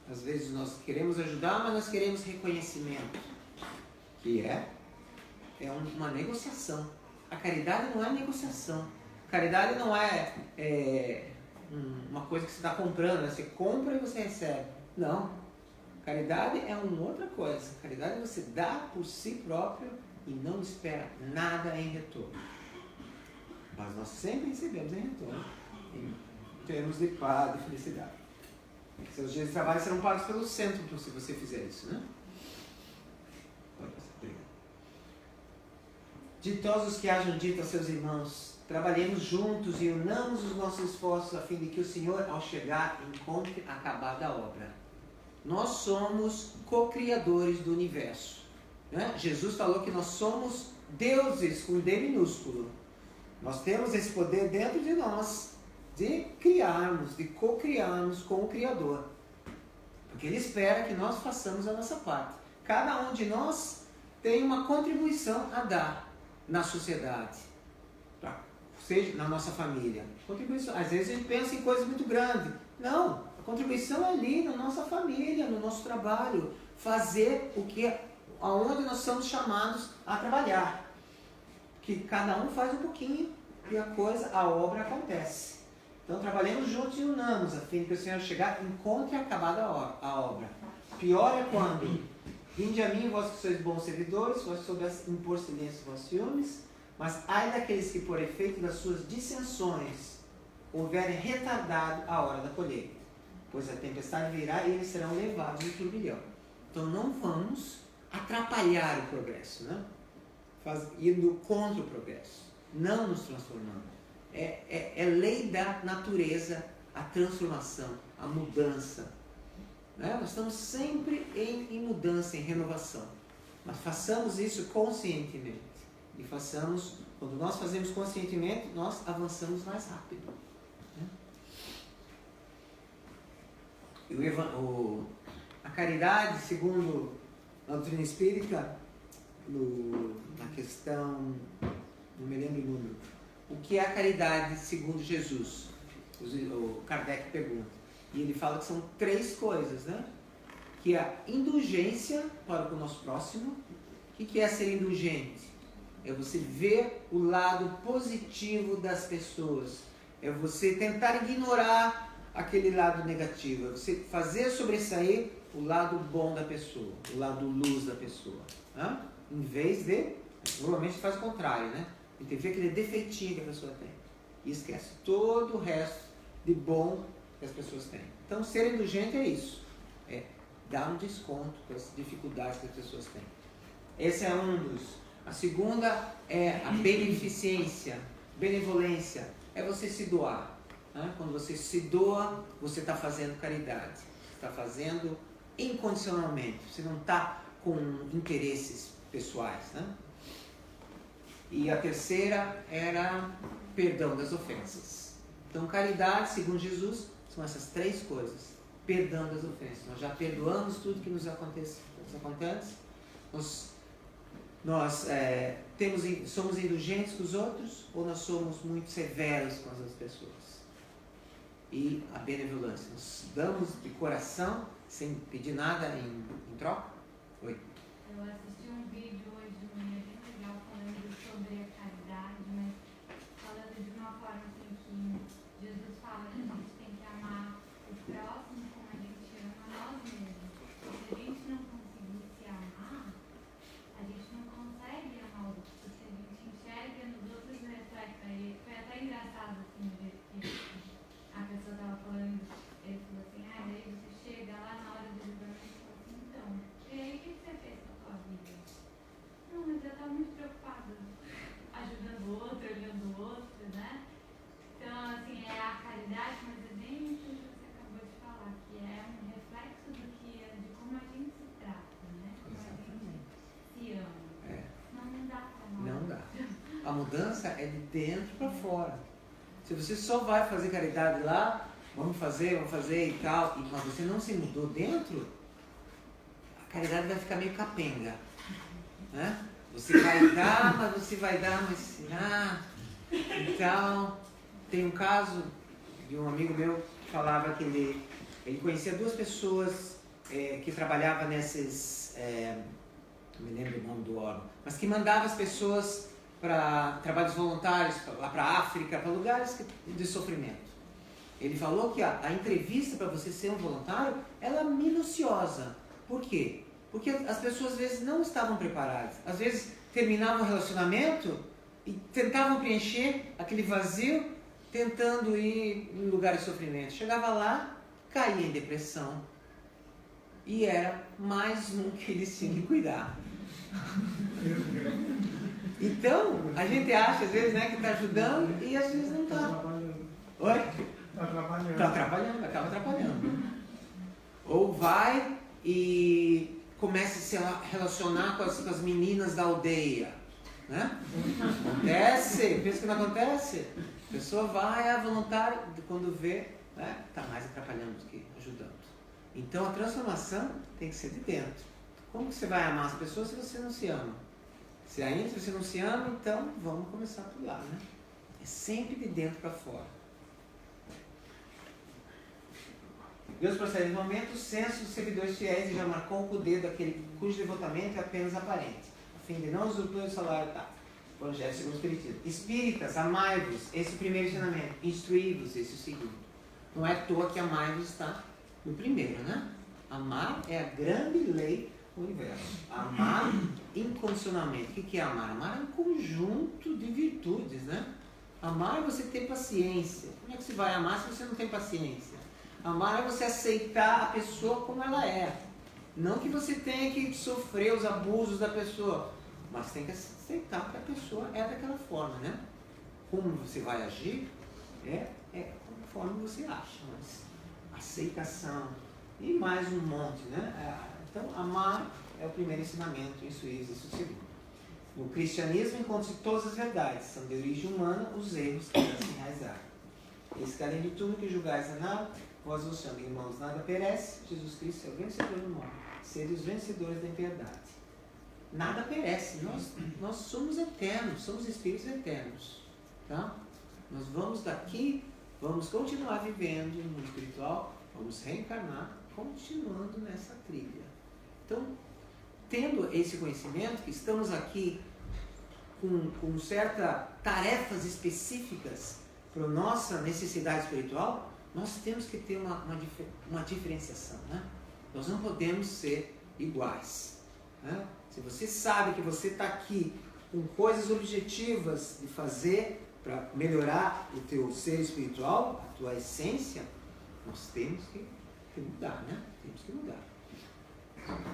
Às vezes nós queremos ajudar, mas nós queremos reconhecimento. Que é uma negociação. A caridade não é negociação. A caridade não é uma coisa que você está comprando, né? Você compra e você recebe. Não. Caridade é uma outra coisa. Caridade é você dar por si próprio e não espera nada em retorno. Mas nós sempre recebemos em retorno, em termos de paz e felicidade. Seus dias de trabalho serão pagos pelo centro se você fizer isso, né? Ditosos que hajam dito a seus irmãos, trabalhemos juntos e unamos os nossos esforços a fim de que o Senhor, ao chegar, encontre acabada a obra. Nós somos co-criadores do universo, né? Jesus falou que nós somos deuses com D minúsculo. Nós temos esse poder dentro de nós de criarmos, de co-criarmos com o Criador. Porque Ele espera que nós façamos a nossa parte. Cada um de nós tem uma contribuição a dar na sociedade, seja na nossa família. Contribuição. Às vezes a gente pensa em coisas muito grandes. Não, a contribuição é ali na nossa família, no nosso trabalho. Fazer aonde nós somos chamados a trabalhar. Que cada um faz um pouquinho e a obra acontece. Então trabalhemos juntos e unamos, a fim de que o Senhor chegar encontre acabada a obra. Pior é quando: vinde a mim, vós que sois bons servidores, vós soubesse impor silêncio vós ciúmes, mas ai daqueles que, por efeito das suas dissensões, houverem retardado a hora da colheita. Pois a tempestade virá e eles serão levados no turbilhão. Então não vamos atrapalhar o progresso, né? Indo contra o progresso, não nos transformando. É lei da natureza a transformação, a mudança. Né? Nós estamos sempre em mudança, em renovação. Mas façamos isso conscientemente. E quando nós fazemos conscientemente, nós avançamos mais rápido. Né? E a caridade, segundo a doutrina espírita, na questão, não me lembro o número, o que é a caridade segundo Jesus? O Kardec pergunta. E ele fala que são 3 coisas, né? Que é a indulgência para o nosso próximo. O que é ser indulgente? É você ver o lado positivo das pessoas. É você tentar ignorar aquele lado negativo. É você fazer sobressair o lado bom da pessoa, o lado luz da pessoa. Né? Em vez de... Normalmente faz o contrário, né? A gente vê aquele defeitinho que a pessoa tem. E esquece todo o resto de bom que as pessoas têm. Então, ser indulgente é isso. É dar um desconto para as dificuldades que as pessoas têm. Esse é um dos. A segunda é a beneficência, benevolência. É você se doar. Né? Quando você se doa, você está fazendo caridade. Você está fazendo incondicionalmente. Você não está com interesses pessoais. Né? E a terceira era perdão das ofensas. Então, caridade, segundo Jesus, são essas 3 coisas. Perdão das ofensas. Nós já perdoamos tudo que nos acontece. Nós somos indulgentes com os outros ou nós somos muito severos com as outras pessoas? E a benevolência. Nós damos de coração, sem pedir nada em troca? Oi. Eu assisti um vídeo hoje de manhã bem legal falando sobre a caridade, mas falando de uma forma assim que Jesus fala que a gente tem que amar o próximo como a gente ama nós mesmos. Se a gente não conseguir se amar, a gente não consegue amar o outro, porque a gente enxerga nos outros reflexos. Foi até engraçado assim, o jeito que a pessoa estava falando, ele falou assim, daí você chega lá na hora do julgamento e fala assim, então, e aí o que você fez com a sua vida? Não, mas eu estava muito preocupada, ajudando o outro, olhando o outro, né? mudança é de dentro para fora. Se você só vai fazer caridade lá, vamos fazer e tal, mas você não se mudou dentro, a caridade vai ficar meio capenga. Né? Você vai dar, mas então, tem um caso de um amigo meu que falava que ele conhecia 2 pessoas que trabalhavam nesses, não me lembro o nome do órgão, mas que mandava as pessoas para trabalhos voluntários, lá para a África, para lugares de sofrimento. Ele falou que a entrevista para você ser um voluntário, ela é minuciosa. Por quê? Porque as pessoas às vezes não estavam preparadas. Às vezes terminavam o relacionamento e tentavam preencher aquele vazio, tentando ir em lugares de sofrimento. Chegava lá, caía em depressão. E era mais um que eles tinham que cuidar. Então, a gente acha às vezes, né, que está ajudando e às vezes não está. Oi? Está trabalhando, acaba atrapalhando. Ou vai e começa a se relacionar com as meninas da aldeia. Né? Acontece, pensa que não acontece? A pessoa vai a voluntária, quando vê, está mais atrapalhando do que ajudando. Então a transformação tem que ser de dentro. Como você vai amar as pessoas se você não se ama? Se você não se ama, então vamos começar por lá. Né? É sempre de dentro para fora. Deus procede no momento, o senso dos servidores fiéis e já marcou com o dedo aquele cujo devotamento é apenas aparente, a fim de não usufruir o salário dado. Evangelho segundo o Espiritismo. Espíritas, amai-vos, esse é o primeiro ensinamento. Instruí-vos, esse é o segundo. Não é à toa que amai-vos está no primeiro, né? Amar é a grande lei do universo. Amar incondicionalmente. O que é amar? Amar é um conjunto de virtudes, né? Amar é você ter paciência. Como é que você vai amar se você não tem paciência? Amar é você aceitar a pessoa como ela é. Não que você tenha que sofrer os abusos da pessoa, mas tem que aceitar que a pessoa é daquela forma, né? Como você vai agir é conforme você acha, mas aceitação e mais um monte, né? Então, amar é o primeiro ensinamento, isso é o segundo. No cristianismo encontram-se todas as verdades, são de origem humana os erros que devem se enraizar. Eis que além de tudo que julgais a nada, vós vos chamam, irmãos, nada perece, Jesus Cristo é o vencedor do mal, sede os vencedores da impiedade. Nada perece, nós somos eternos, somos espíritos eternos, tá? Nós vamos daqui, vamos continuar vivendo no mundo espiritual, vamos reencarnar, continuando nessa trilha. Então, tendo esse conhecimento, que estamos aqui com certas tarefas específicas para a nossa necessidade espiritual, nós temos que ter uma diferenciação, né? Nós não podemos ser iguais, né? Se você sabe que você está aqui com coisas objetivas de fazer para melhorar o teu ser espiritual, a tua essência, nós temos que mudar, né? Temos que mudar.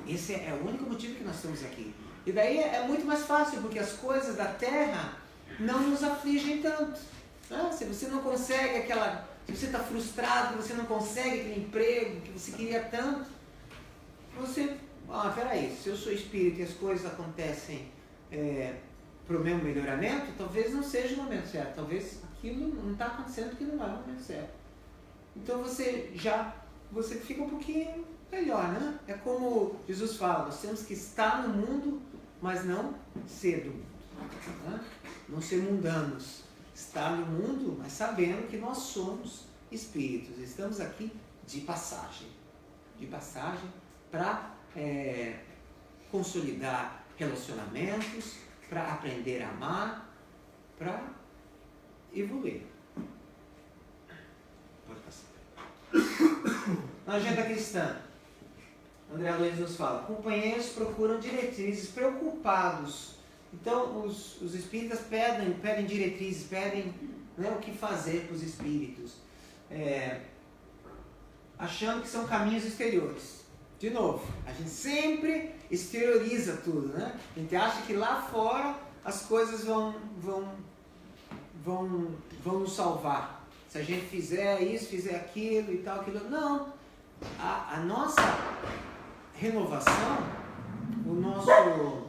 Esse é o único motivo que nós estamos aqui. E daí é muito mais fácil, porque as coisas da terra não nos afligem tanto. Né? Se você não consegue se você está frustrado, que você não consegue aquele emprego que você queria tanto, você, peraí, se eu sou espírito e as coisas acontecem para o meu melhoramento, talvez não seja o momento certo, talvez aquilo não está acontecendo porque não é o momento certo. Então você fica um pouquinho melhor, né? É como Jesus fala, nós temos que estar no mundo, mas não ser do mundo, né? Não ser mundanos. Estar no mundo, mas sabendo que nós somos espíritos. Estamos aqui de passagem para consolidar relacionamentos, para aprender a amar, para evoluir. Pode passar. Na agenda cristã, André Luiz nos fala, companheiros procuram diretrizes preocupados. Então, os espíritas pedem diretrizes, pedem, né, o que fazer para os espíritos, achando que são caminhos exteriores. De novo, a gente sempre exterioriza tudo, né? A gente acha que lá fora as coisas vão nos salvar. Se a gente fizer isso, fizer aquilo e tal, aquilo... Não! A nossa renovação, o nosso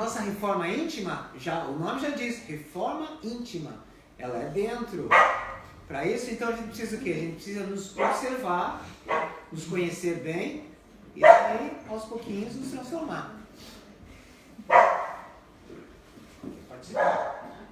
nossa reforma íntima, o nome já diz, reforma íntima. Ela é dentro. Para isso, então, a gente precisa o quê? A gente precisa nos observar, nos conhecer bem e aí, aos pouquinhos, nos transformar. Participar.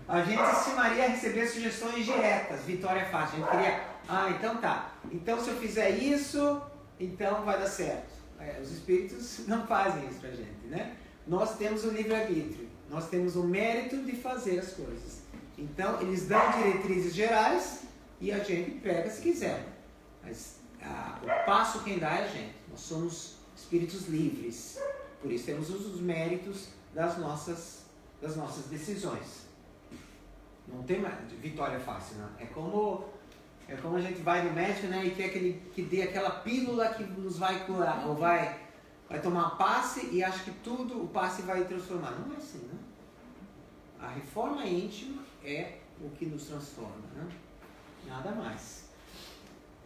A gente estimaria receber sugestões diretas. Vitória é fácil. A gente queria, então tá. Então, se eu fizer isso, então vai dar certo. Os espíritos não fazem isso pra gente, né? Nós temos o livre-arbítrio. Nós temos o mérito de fazer as coisas. Então, eles dão diretrizes gerais e a gente pega se quiser. Mas o passo quem dá é a gente. Nós somos espíritos livres. Por isso temos os méritos das nossas decisões. Não tem mais vitória fácil, né? É como a gente vai no médico, né, e quer que dê aquela pílula que nos vai curar. Ou vai tomar um passe e acha que tudo o passe vai transformar. Não é assim, né? A reforma íntima é o que nos transforma, né? Nada mais.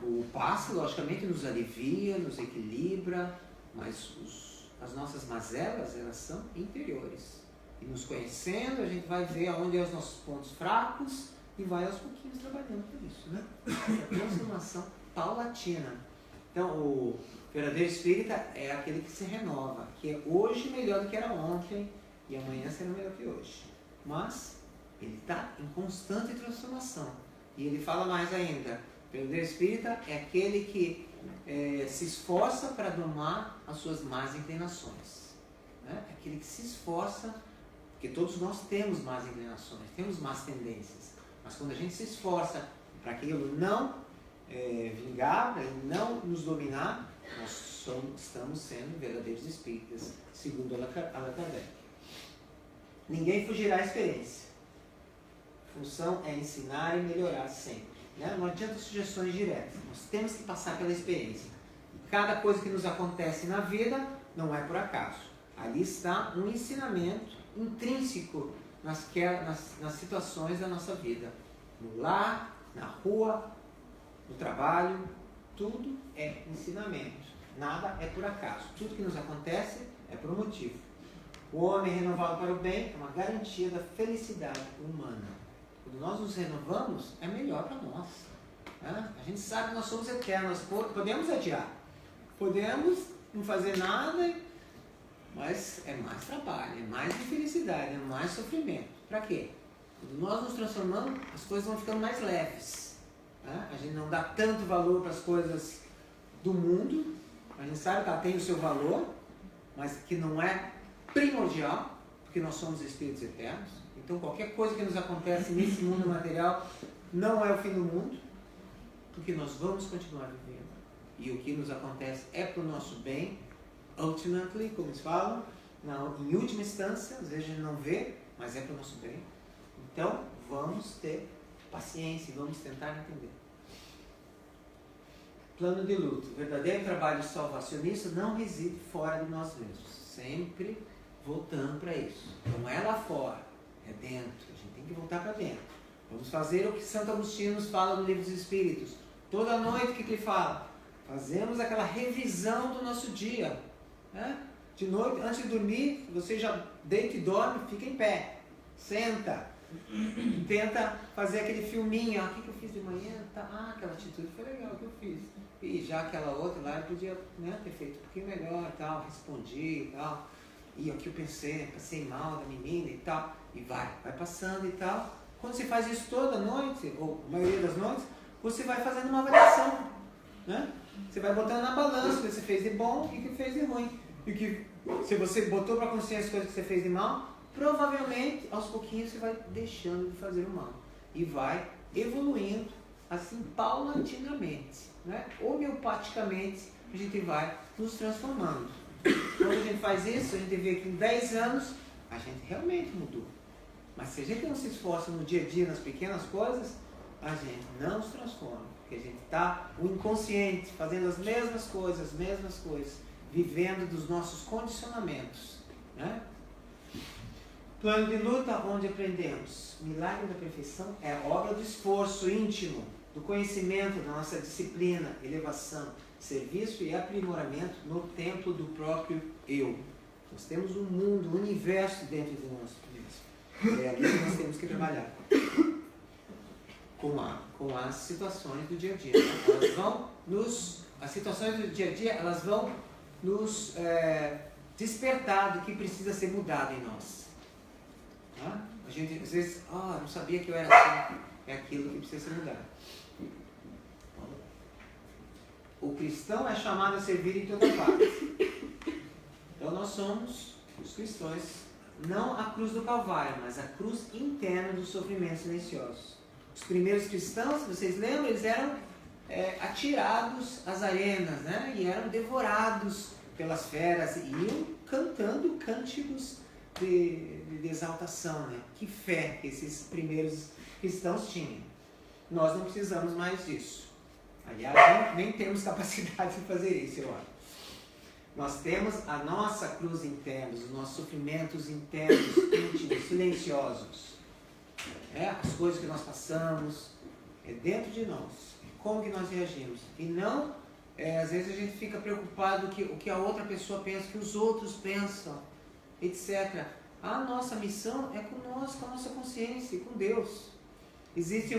O passe, logicamente, nos alivia, nos equilibra, mas as nossas mazelas, elas são interiores. E nos conhecendo, a gente vai ver aonde são os nossos pontos fracos e vai aos pouquinhos trabalhando por isso, né? Essa transformação paulatina. Então, o verdadeiro espírita é aquele que se renova, que é hoje melhor do que era ontem e amanhã será melhor que hoje. Mas ele está em constante transformação. E ele fala mais ainda. O verdadeiro espírita é aquele que se esforça para domar as suas más inclinações. Né? É aquele que se esforça, porque todos nós temos más inclinações, temos más tendências. Mas quando a gente se esforça para aquilo não vingar, não nos dominar, nós estamos sendo verdadeiros espíritas, segundo Allan Kardec. Ninguém fugirá à experiência. A função é ensinar e melhorar sempre. Né? Não adianta sugestões diretas. Nós temos que passar pela experiência. Cada coisa que nos acontece na vida não é por acaso. Ali está um ensinamento intrínseco nas situações da nossa vida. No lar, na rua, no trabalho, tudo é ensinamento. Nada é por acaso. Tudo que nos acontece é por um motivo. O homem renovado para o bem é uma garantia da felicidade humana. Quando nós nos renovamos, é melhor para nós. Né? A gente sabe que nós somos eternos. Podemos adiar. Podemos não fazer nada, mas é mais trabalho, é mais infelicidade, é mais sofrimento. Para quê? Quando nós nos transformamos, as coisas vão ficando mais leves. Né? A gente não dá tanto valor para as coisas do mundo. A gente sabe que ela tem o seu valor, mas que não é primordial, porque nós somos espíritos eternos. Então qualquer coisa que nos acontece nesse mundo material não é o fim do mundo, porque nós vamos continuar vivendo. E o que nos acontece é para o nosso bem, ultimately, como eles falam, em última instância, às vezes a gente não vê, mas é para o nosso bem. Então vamos ter paciência e vamos tentar entender. Plano de luto. O verdadeiro trabalho salvacionista não reside fora de nós mesmos. Sempre voltando para isso. Não é lá fora, é dentro. A gente tem que voltar para dentro. Vamos fazer o que Santo Agostinho nos fala no Livro dos Espíritos. Toda noite, o que ele fala? Fazemos aquela revisão do nosso dia. Né? De noite, antes de dormir, você já deita e dorme, fica em pé. Senta. Tenta fazer aquele filminho. O que eu fiz de manhã? Aquela atitude foi legal que eu fiz. E já aquela outra lá, eu podia ter feito um pouquinho melhor e tal. Respondi e tal. E o que eu passei mal da menina e tal. E vai passando e tal. Quando você faz isso toda noite, ou a maioria das noites, você vai fazendo uma avaliação. Né? Você vai botando na balança o que você fez de bom e o que fez de ruim. E que, se você botou para a consciência as coisas que você fez de mal, provavelmente, aos pouquinhos, você vai deixando de fazer o mal. E vai evoluindo, assim, paulatinamente. Né? Homeopaticamente, a gente vai nos transformando. Quando a gente faz isso, a gente vê que em 10 anos, a gente realmente mudou. Mas se a gente não se esforça no dia a dia, nas pequenas coisas, a gente não se transforma. Porque a gente está, o inconsciente, fazendo as mesmas coisas, vivendo dos nossos condicionamentos. Né? Plano de luta, onde aprendemos. Milagre da perfeição é obra do esforço íntimo, do conhecimento, da nossa disciplina, elevação, serviço e aprimoramento no templo do próprio eu. Nós temos um mundo, um universo dentro de nós mesmos. É ali que nós temos que trabalhar. Com as situações do dia a dia. As situações do dia a dia, elas vão nos despertar do que precisa ser mudado em nós. Tá? A gente às vezes, não sabia que eu era assim. É aquilo que precisa ser mudado. O cristão é chamado a servir em toda parte. Então nós somos os cristãos, não a cruz do Calvário, mas a cruz interna dos sofrimentos silenciosos. Os primeiros cristãos, se vocês lembram, eles eram atirados às arenas, né? E eram devorados pelas feras e iam cantando cânticos de exaltação, né? Que fé que esses primeiros cristãos tinham. Nós não precisamos mais disso. Aliás, nem temos capacidade de fazer isso, eu acho. Nós temos a nossa cruz interna, os nossos sofrimentos internos, íntimos, silenciosos. As coisas que nós passamos, dentro de nós. Como que nós reagimos. E não, às vezes a gente fica preocupado com o que a outra pessoa pensa, o que os outros pensam, etc. A nossa missão é com nós, com a nossa consciência, com Deus. Existe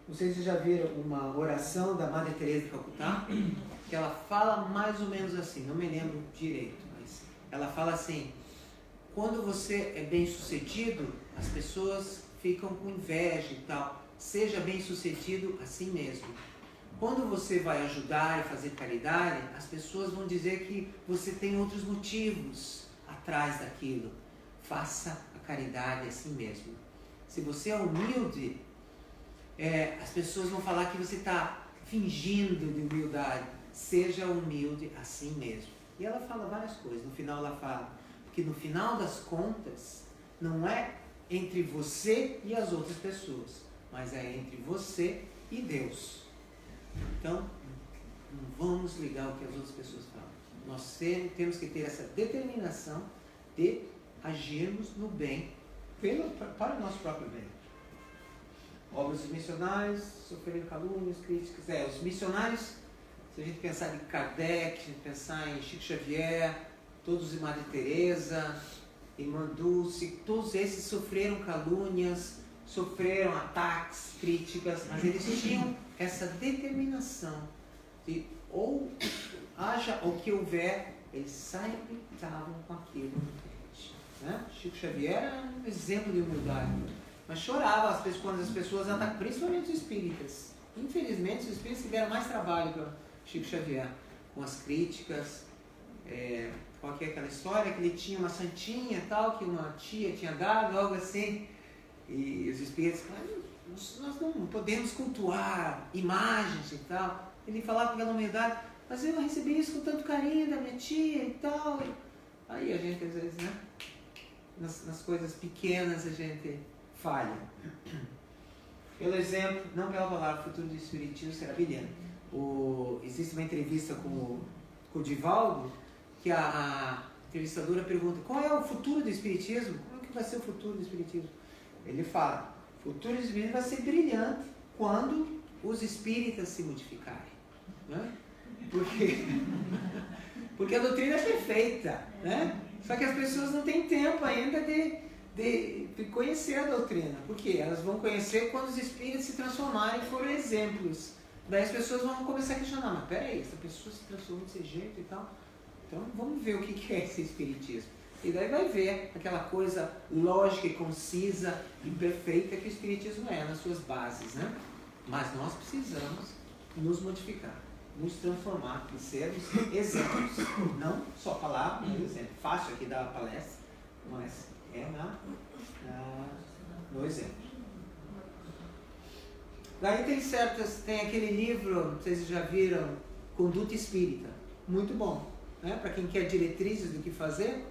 não sei se vocês já viram uma oração da Madre Teresa de Calcutá, que ela fala mais ou menos assim, não me lembro direito, mas ela fala assim: quando você é bem sucedido, as pessoas ficam com inveja e tal. Seja bem sucedido assim mesmo. Quando você vai ajudar e fazer caridade, as pessoas vão dizer que você tem outros motivos atrás daquilo. Faça a caridade assim mesmo. Se você é humilde, as pessoas vão falar que você está fingindo de humildade. Seja humilde assim mesmo. E ela fala várias coisas. No final ela fala, porque no final das contas, não é entre você e as outras pessoas, mas é entre você e Deus. Então, não vamos ligar o que as outras pessoas falam. Nós temos que ter essa determinação de agirmos no bem, para o nosso próprio bem. Obras dos missionários, sofrendo calúnias, críticas. Os missionários, se a gente pensar em Kardec, se a gente pensar em Chico Xavier, todos em Madre Teresa, Irmã Dulce, todos esses sofreram calúnias, sofreram ataques, críticas, mas eles tinham essa determinação de ou haja o que houver, eles sempre estavam com aquilo em mente. Né? Chico Xavier era um exemplo de humildade, mas chorava quando as pessoas atacavam, principalmente os espíritas. Infelizmente, os espíritas tiveram mais trabalho que o Chico Xavier, com as críticas. Qual que é aquela história? Que ele tinha uma santinha tal, que uma tia tinha dado, algo assim. E os espíritos falaram, nós não podemos cultuar imagens e tal. Ele falava com aquela humildade, mas eu recebi isso com tanto carinho da minha tia e tal. Aí a gente, às vezes, né? Nas coisas pequenas a gente falha. Pelo exemplo, não pela palavra, futuro do espiritismo será brilhante. Existe uma entrevista com o Divaldo, que a entrevistadora pergunta, qual é o futuro do espiritismo? Como é que vai ser o futuro do espiritismo? Ele fala, o futuro do espiritismo vai ser brilhante quando os espíritas se modificarem. Né? Porque a doutrina é perfeita, né? Só que as pessoas não têm tempo ainda de conhecer a doutrina. Por quê? Elas vão conhecer quando os espíritos se transformarem e forem exemplos. Daí as pessoas vão começar a questionar, mas peraí, essa pessoa se transformou desse jeito e tal. Então vamos ver o que é esse espiritismo. E daí vai ver aquela coisa lógica e concisa e perfeita que o espiritismo é nas suas bases, né? Mas nós precisamos nos modificar, nos transformar e sermos exemplos. Não só palavra, mas exemplo. Fácil aqui dar a palestra, mas é no exemplo. Daí tem aquele livro, não sei se já viram, Conduta Espírita. Muito bom, né? Para quem quer diretrizes do que fazer.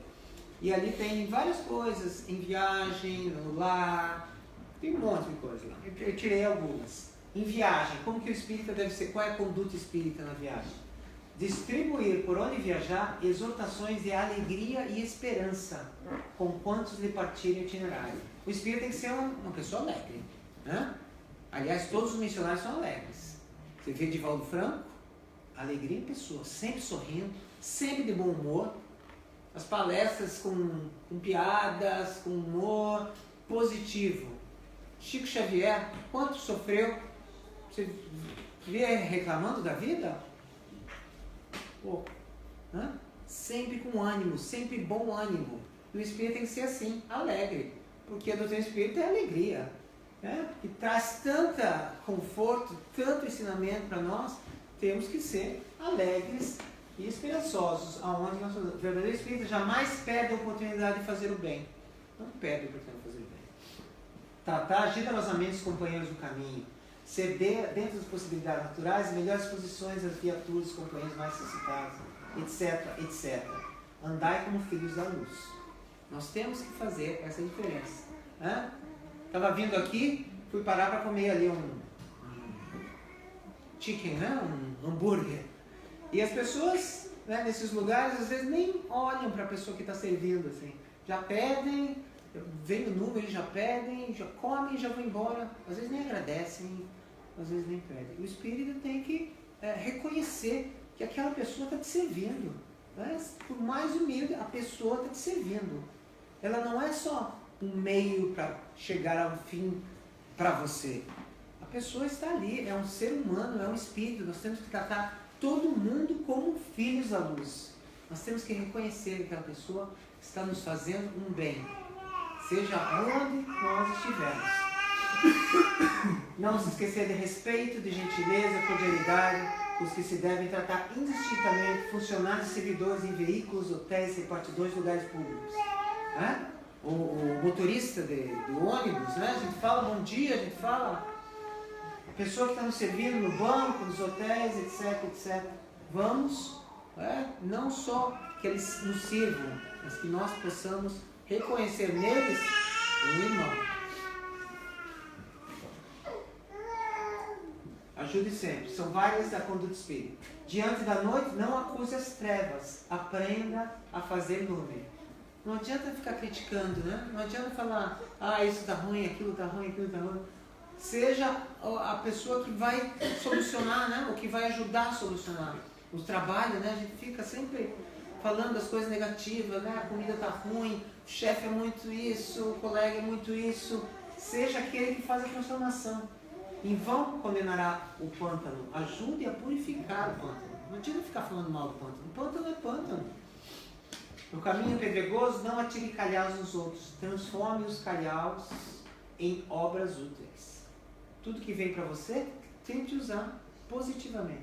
E ali tem várias coisas, em viagem, no lar, tem um monte de coisa lá. Eu tirei algumas. Em viagem, como que o espírita deve ser? Qual é a conduta espírita na viagem? Distribuir por onde viajar exortações de alegria e esperança, com quantos lhe partirem o itinerário. O espírita tem que ser uma pessoa alegre, né? Aliás, todos os missionários são alegres. Você vê Divaldo Franco, alegria em pessoa, sempre sorrindo, sempre de bom humor. as palestras com piadas, com humor positivo. Chico Xavier, quanto sofreu? Você vê reclamando da vida? Pouco. Sempre com ânimo, sempre bom ânimo. E o espírito tem que ser assim, alegre. Porque a doutrina espírita é alegria. Que traz tanta conforto, tanto ensinamento para nós. Temos que ser alegres e esperançosos, aonde o verdadeiro espírito jamais perde a oportunidade de fazer o bem. Não perde a oportunidade de fazer o bem. Tratar generosamente os companheiros do caminho, ceder dentro das possibilidades naturais melhores posições às criaturas, os companheiros mais necessitados, etc, etc. Andai como filhos da luz. Nós temos que fazer essa diferença. Estava vindo aqui, fui parar para comer ali um chicken, um hambúrguer. E as pessoas, nesses lugares, às vezes nem olham para a pessoa que está servindo, assim. Já pedem, vem o número, já pedem, já comem e já vão embora. Às vezes nem agradecem, às vezes nem pedem. O espírito tem que reconhecer que aquela pessoa está te servindo. Por mais humilde, a pessoa está te servindo. Ela não é só um meio para chegar a um fim para você. A pessoa está ali, é um ser humano, é um espírito. Nós temos que tratar todo mundo como filhos da luz. Nós temos que reconhecer que aquela pessoa está nos fazendo um bem, seja onde nós estivermos. Não se esquecer de respeito, de gentileza, cordialidade, os que se devem tratar indistintamente, funcionários e servidores em veículos, hotéis, repartidores de lugares públicos. O motorista do ônibus, a gente fala bom dia, a gente fala a pessoa que está nos servindo no banco, nos hotéis, etc, etc. Vamos, não só que eles nos sirvam, mas que nós possamos reconhecer neles um irmão. Ajude sempre. São várias da conduta espírita. Diante da noite, não acuse as trevas. Aprenda a fazer nuvem. Não adianta ficar criticando, Não adianta falar, isso está ruim, aquilo está ruim, aquilo está ruim. Seja a pessoa que vai solucionar, ou que vai ajudar a solucionar. O trabalho, a gente fica sempre falando das coisas negativas, a comida está ruim, o chefe é muito isso, o colega é muito isso. Seja aquele que faz a transformação. Em vão condenará o pântano. Ajude a purificar o pântano. Não adianta ficar falando mal do pântano. O pântano é pântano. No caminho pedregoso, não atire calhaus nos outros. Transforme os calhaus em obras úteis. Tudo que vem para você, tente usar positivamente.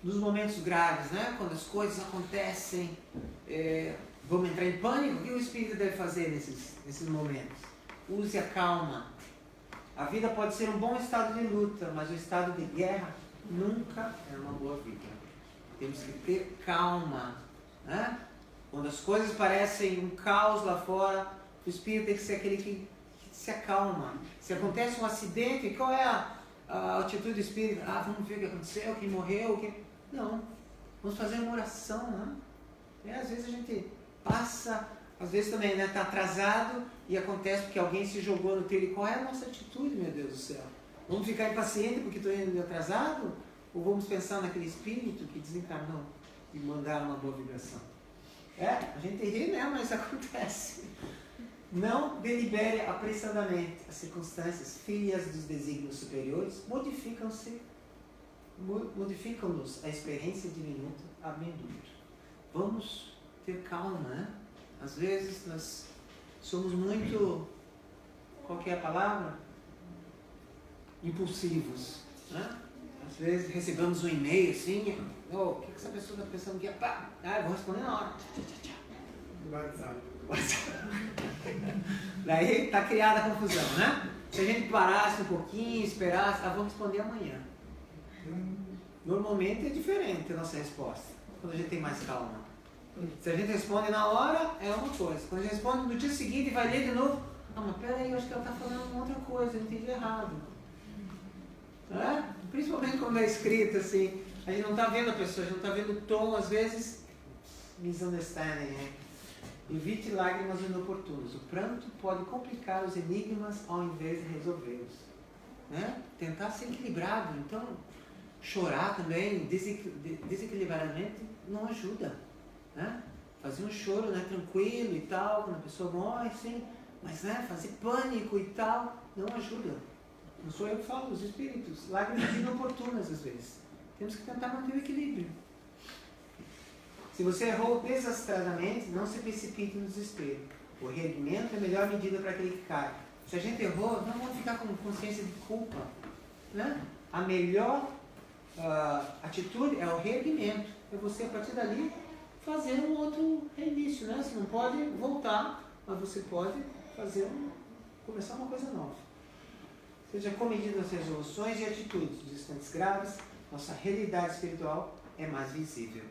Nos momentos graves, quando as coisas acontecem, vamos entrar em pânico, o que o espírito deve fazer nesses momentos? Use a calma. A vida pode ser um bom estado de luta, mas o estado de guerra nunca é uma boa vida. Temos que ter calma. Quando as coisas parecem um caos lá fora, o espírito tem que ser aquele que se acalma. Se acontece um acidente, qual é a atitude do espírito? Vamos ver o que aconteceu, quem morreu, Não. Vamos fazer uma oração, Às vezes a gente passa, às vezes também, está atrasado e acontece porque alguém se jogou no trilho. Qual é a nossa atitude, meu Deus do céu? Vamos ficar impacientes porque estou indo atrasado? Ou vamos pensar naquele espírito que desencarnou e mandar uma boa vibração? A gente ri, mas acontece. Não delibere apressadamente. As circunstâncias, filhas dos desígnios superiores, modificam-nos a experiência diminuta a minuto. Vamos ter calma, Às vezes nós somos muito, qual que é a palavra? Impulsivos, Às vezes recebemos um e-mail assim, o que essa pessoa está pensando que é? Eu vou responder na hora. WhatsApp. Daí está criada a confusão, Se a gente parasse um pouquinho, esperasse, vamos responder amanhã. Normalmente é diferente a nossa resposta, quando a gente tem mais calma. Se a gente responde na hora, é uma coisa. Quando a gente responde no dia seguinte e vai ler de novo, mas peraí, eu acho que ela está falando uma outra coisa, eu entendi errado. Principalmente quando é escrito assim, a gente não está vendo a pessoa, a gente não está vendo o tom, às vezes, misunderstanding, Evite lágrimas inoportunas. O pranto pode complicar os enigmas ao invés de resolvê-los. Tentar ser equilibrado. Então, Chorar também, desequilibradamente, não ajuda. Né? Fazer um choro, né, tranquilo e tal, quando a pessoa morre, sim, mas né, fazer pânico e tal, não ajuda. Não sou eu que falo, os espíritos. Lágrimas inoportunas às vezes. Temos que tentar manter o equilíbrio. Se você errou desastradamente, não se precipite no desespero. O reerguimento é a melhor medida para aquele que cai. Se a gente errou, não vamos ficar com consciência de culpa. Né? A melhor atitude é o reerguimento. É você, a partir dali, fazer um outro reinício. Né? Você não pode voltar, mas você pode começar uma coisa nova. Seja comedido nas resoluções e atitudes dos instantes graves, nossa realidade espiritual é mais visível.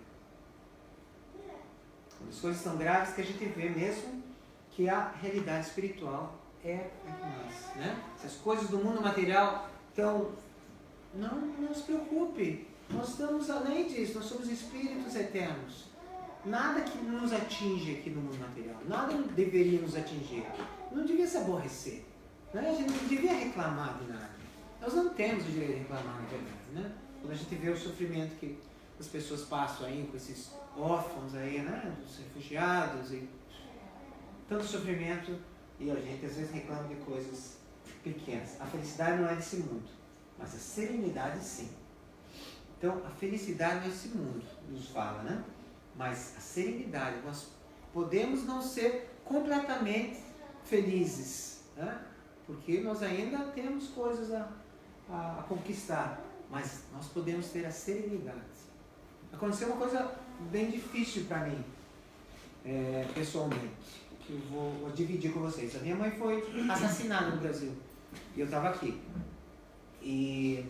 As coisas estão graves que a gente vê mesmo que a realidade espiritual é mais. Né? Se as coisas do mundo material estão... Não se preocupe. Nós estamos além disso. Nós somos espíritos eternos. Nada que nos atinge aqui no mundo material. Nada deveria nos atingir. Não devia se aborrecer. Né? A gente não devia reclamar de nada. Nós não temos o direito de reclamar, na verdade. Né? Quando a gente vê o sofrimento que as pessoas passam aí com esses órfãos aí, né? Dos refugiados e tanto sofrimento, e a gente às vezes reclama de coisas pequenas. A felicidade não é desse mundo, mas a serenidade sim. Então a felicidade não é desse mundo, nos fala, né? Mas a serenidade, nós podemos não ser completamente felizes, né? Porque nós ainda temos coisas a conquistar, mas nós podemos ter a serenidade. Aconteceu uma coisa bem difícil para mim, pessoalmente, que eu vou dividir com vocês. A minha mãe foi assassinada no Brasil e eu estava aqui. E,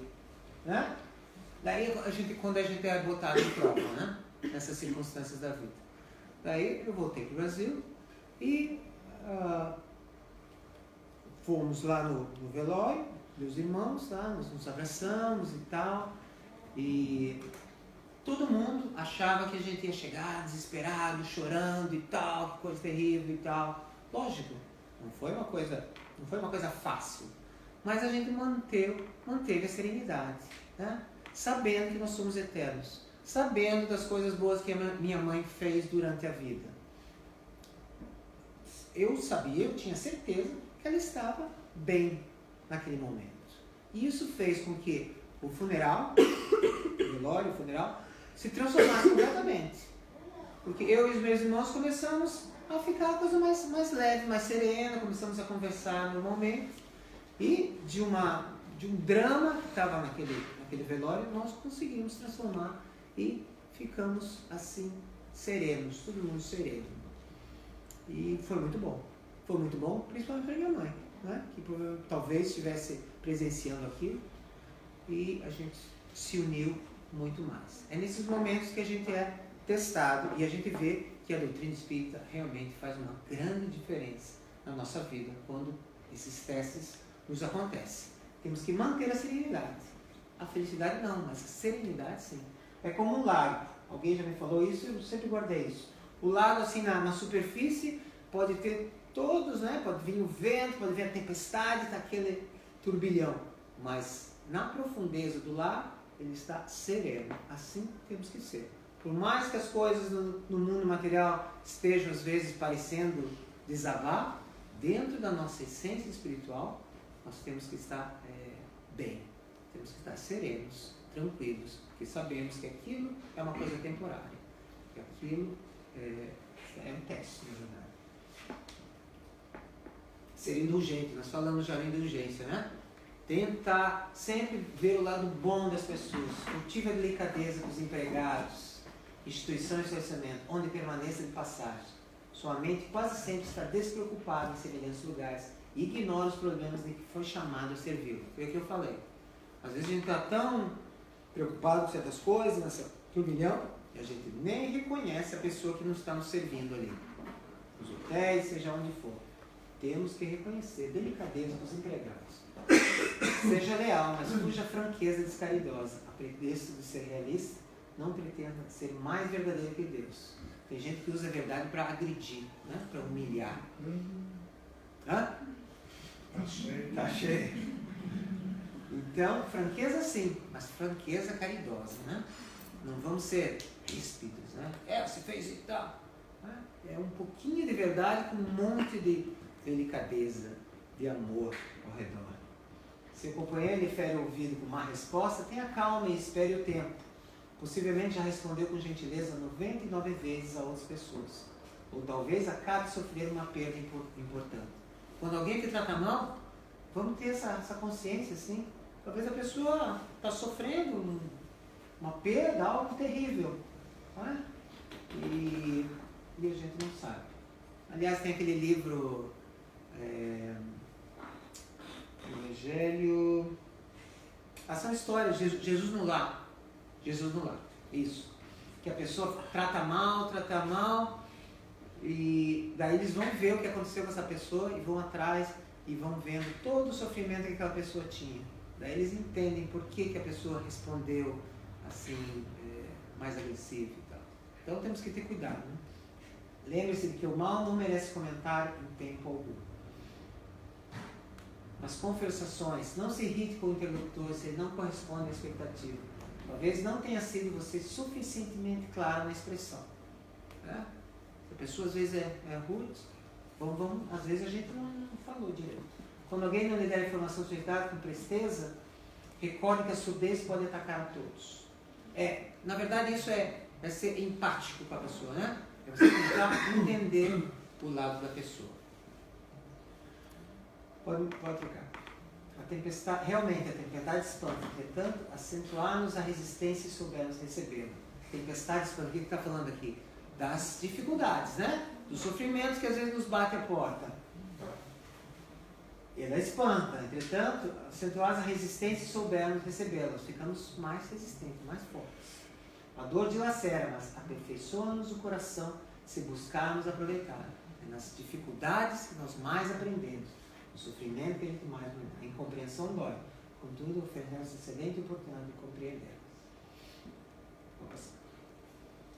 né? Daí, quando a gente é botado em prova, né? Nessas circunstâncias da vida. Daí eu voltei para o Brasil e fomos lá no velório dos irmãos, tá? Nós nos abraçamos e tal. E todo mundo achava que a gente ia chegar desesperado, chorando e tal, que coisa terrível e tal. Lógico, não foi uma coisa fácil. Mas a gente manteve a serenidade, né? Sabendo que nós somos eternos. Sabendo das coisas boas que a minha mãe fez durante a vida. Eu tinha certeza que ela estava bem naquele momento. E isso fez com que o funeral, se transformasse completamente. Porque eu e os meus irmãos começamos a ficar a coisa mais leve, mais serena, começamos a conversar normalmente. E de um drama que estava naquele velório, nós conseguimos transformar e ficamos assim, serenos, todo mundo sereno. E foi muito bom. Foi muito bom, principalmente para minha mãe, né? Que talvez estivesse presenciando aquilo e a gente se uniu muito mais. É nesses momentos que a gente é testado e a gente vê que a doutrina espírita realmente faz uma grande diferença na nossa vida quando esses testes nos acontecem. Temos que manter a serenidade. A felicidade não, mas a serenidade sim. É como um lago. Alguém já me falou isso, eu sempre guardei isso. O lago assim na superfície pode ter todos, né? Pode vir o vento, pode vir a tempestade, tá aquele turbilhão. Mas na profundeza do lago, ele está sereno. Assim temos que ser. Por mais que as coisas no mundo material estejam às vezes parecendo desabar, dentro da nossa essência espiritual, nós temos que estar bem. Temos que estar serenos, tranquilos, porque sabemos que aquilo é uma coisa temporária. Que aquilo é um teste, na verdade. Ser indulgente, nós falamos já de indulgência, né? Tentar sempre ver o lado bom das pessoas. Cultive a delicadeza dos empregados, instituições de orçamento, onde permaneça de passagem. Sua mente quase sempre está despreocupada em semelhantes lugares e ignora os problemas de que foi chamado a servir. Foi o que eu falei. Às vezes a gente está tão preocupado com certas coisas, nessa turbilhão, e a gente nem reconhece a pessoa que nos está nos servindo ali. Nos hotéis, seja onde for. Temos que reconhecer a delicadeza dos empregados. Seja leal, mas fuja a franqueza descaridosa. A pretexto de ser realista, não pretenda ser mais verdadeiro que Deus. Tem gente que usa a verdade para agredir, né? Para humilhar. Hã? Tá cheio. Tá cheio. Então, franqueza sim, mas franqueza caridosa, né? Não vamos ser ríspidos, né? Você fez e tal. É um pouquinho de verdade com um monte de delicadeza, de amor ao redor. Se o companheiro lhe fere o ouvido com má resposta, tenha calma e espere o tempo. Possivelmente já respondeu com gentileza 99 vezes a outras pessoas. Ou talvez acabe de sofrer uma perda importante. Quando alguém te trata mal, vamos ter essa consciência, assim. Talvez a pessoa está sofrendo uma perda, algo terrível. Não é? E a gente não sabe. Aliás, tem aquele livro, Evangelho... São histórias, Jesus no lar. Jesus no lar, isso. Que a pessoa trata mal, e daí eles vão ver o que aconteceu com essa pessoa e vão atrás e vão vendo todo o sofrimento que aquela pessoa tinha. Daí eles entendem por que a pessoa respondeu assim, mais agressivo e tal. Então temos que ter cuidado, né? Lembre-se de que o mal não merece comentário em tempo algum. Nas conversações, não se irrite com o interlocutor se ele não corresponde à expectativa. Talvez não tenha sido você suficientemente claro na expressão. Né? Se a pessoa às vezes é rude, às vezes a gente não falou direito. Quando alguém não lhe der informação sustentada com presteza, recorde que a surdez pode atacar a todos. Na verdade isso é ser empático com a pessoa, né? É você tentar entender o lado da pessoa. Pode trocar. Realmente a tempestade espanta, entretanto, acentuar-nos a resistência e soubermos recebê-la. Tempestade espanta, o que está falando aqui? Das dificuldades, né? Dos sofrimentos que às vezes nos bate a porta. Ela espanta, entretanto, acentuar a resistência e soubermos recebê-la. Ficamos mais resistentes, mais fortes. A dor dilacera, mas aperfeiçoa-nos o coração se buscarmos aproveitar. É nas dificuldades que nós mais aprendemos. O sofrimento que a gente mais não. A incompreensão dói. Contudo, oferece excelente oportunidade de compreender. Vamos passar.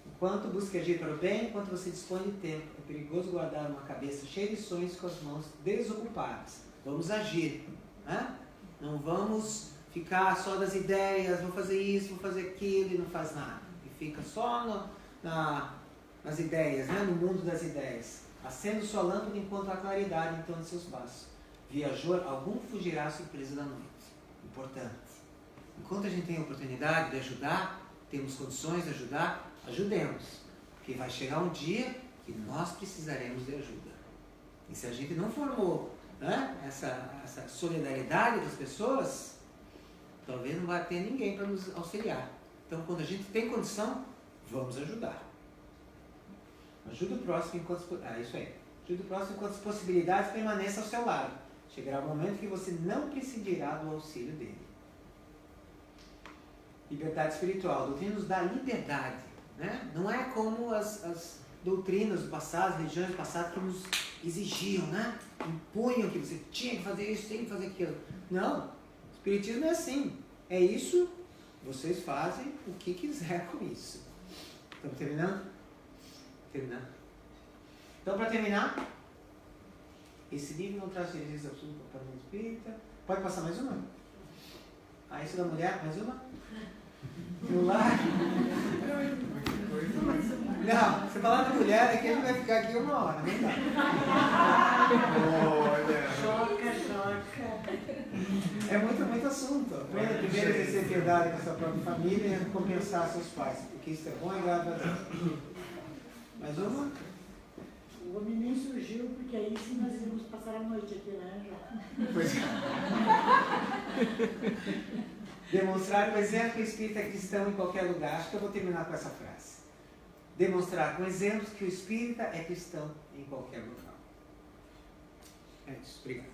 Enquanto busca agir para o bem, enquanto você dispõe de tempo, é perigoso guardar uma cabeça cheia de sonhos com as mãos desocupadas. Vamos agir. Né? Não vamos ficar só das ideias, vou fazer isso, vou fazer aquilo e não faz nada. E fica só nas ideias, né? No mundo das ideias. Acenda sua lâmpada enquanto há claridade em torno de seus passos. Viajor, algum fugirá à surpresa da noite. Importante. Enquanto a gente tem a oportunidade de ajudar, temos condições de ajudar, ajudemos. Porque vai chegar um dia que nós precisaremos de ajuda. E se a gente não formou, né, essa solidariedade das pessoas, talvez não vai ter ninguém para nos auxiliar. Então, quando a gente tem condição, vamos ajudar. Ajuda o próximo enquanto... isso aí. Ajuda o próximo enquanto as possibilidades permaneçam ao seu lado. Chegará o momento que você não prescindirá do auxílio dele. Liberdade espiritual. A doutrina nos dá liberdade. Né? Não é como as doutrinas do passado, as religiões do passado que nos exigiam, né? Impunham que você tinha que fazer isso, tinha que fazer aquilo. Não. O espiritismo é assim. É isso, vocês fazem o que quiser com isso. Estamos terminando? Terminando. Então, para terminar, esse livro não traz certeza absoluta para o espírita. Pode passar mais uma? Isso da mulher, mais uma? No lar? Não, você falar da mulher aqui, a gente vai ficar aqui 1 hora, não dá. Choca. É muito assunto. Primeiro exercer piedade com a sua própria família e compensar seus pais, porque isso é bom e grave a Deus. Mais uma? O homem nem surgiu, porque aí sim nós íamos passar a noite aqui, né, João? Pois é. Demonstrar com exemplo que o espírito é cristão em qualquer lugar. Acho que eu vou terminar com essa frase. Demonstrar com exemplos que o espírita é cristão em qualquer local. É isso. Obrigado.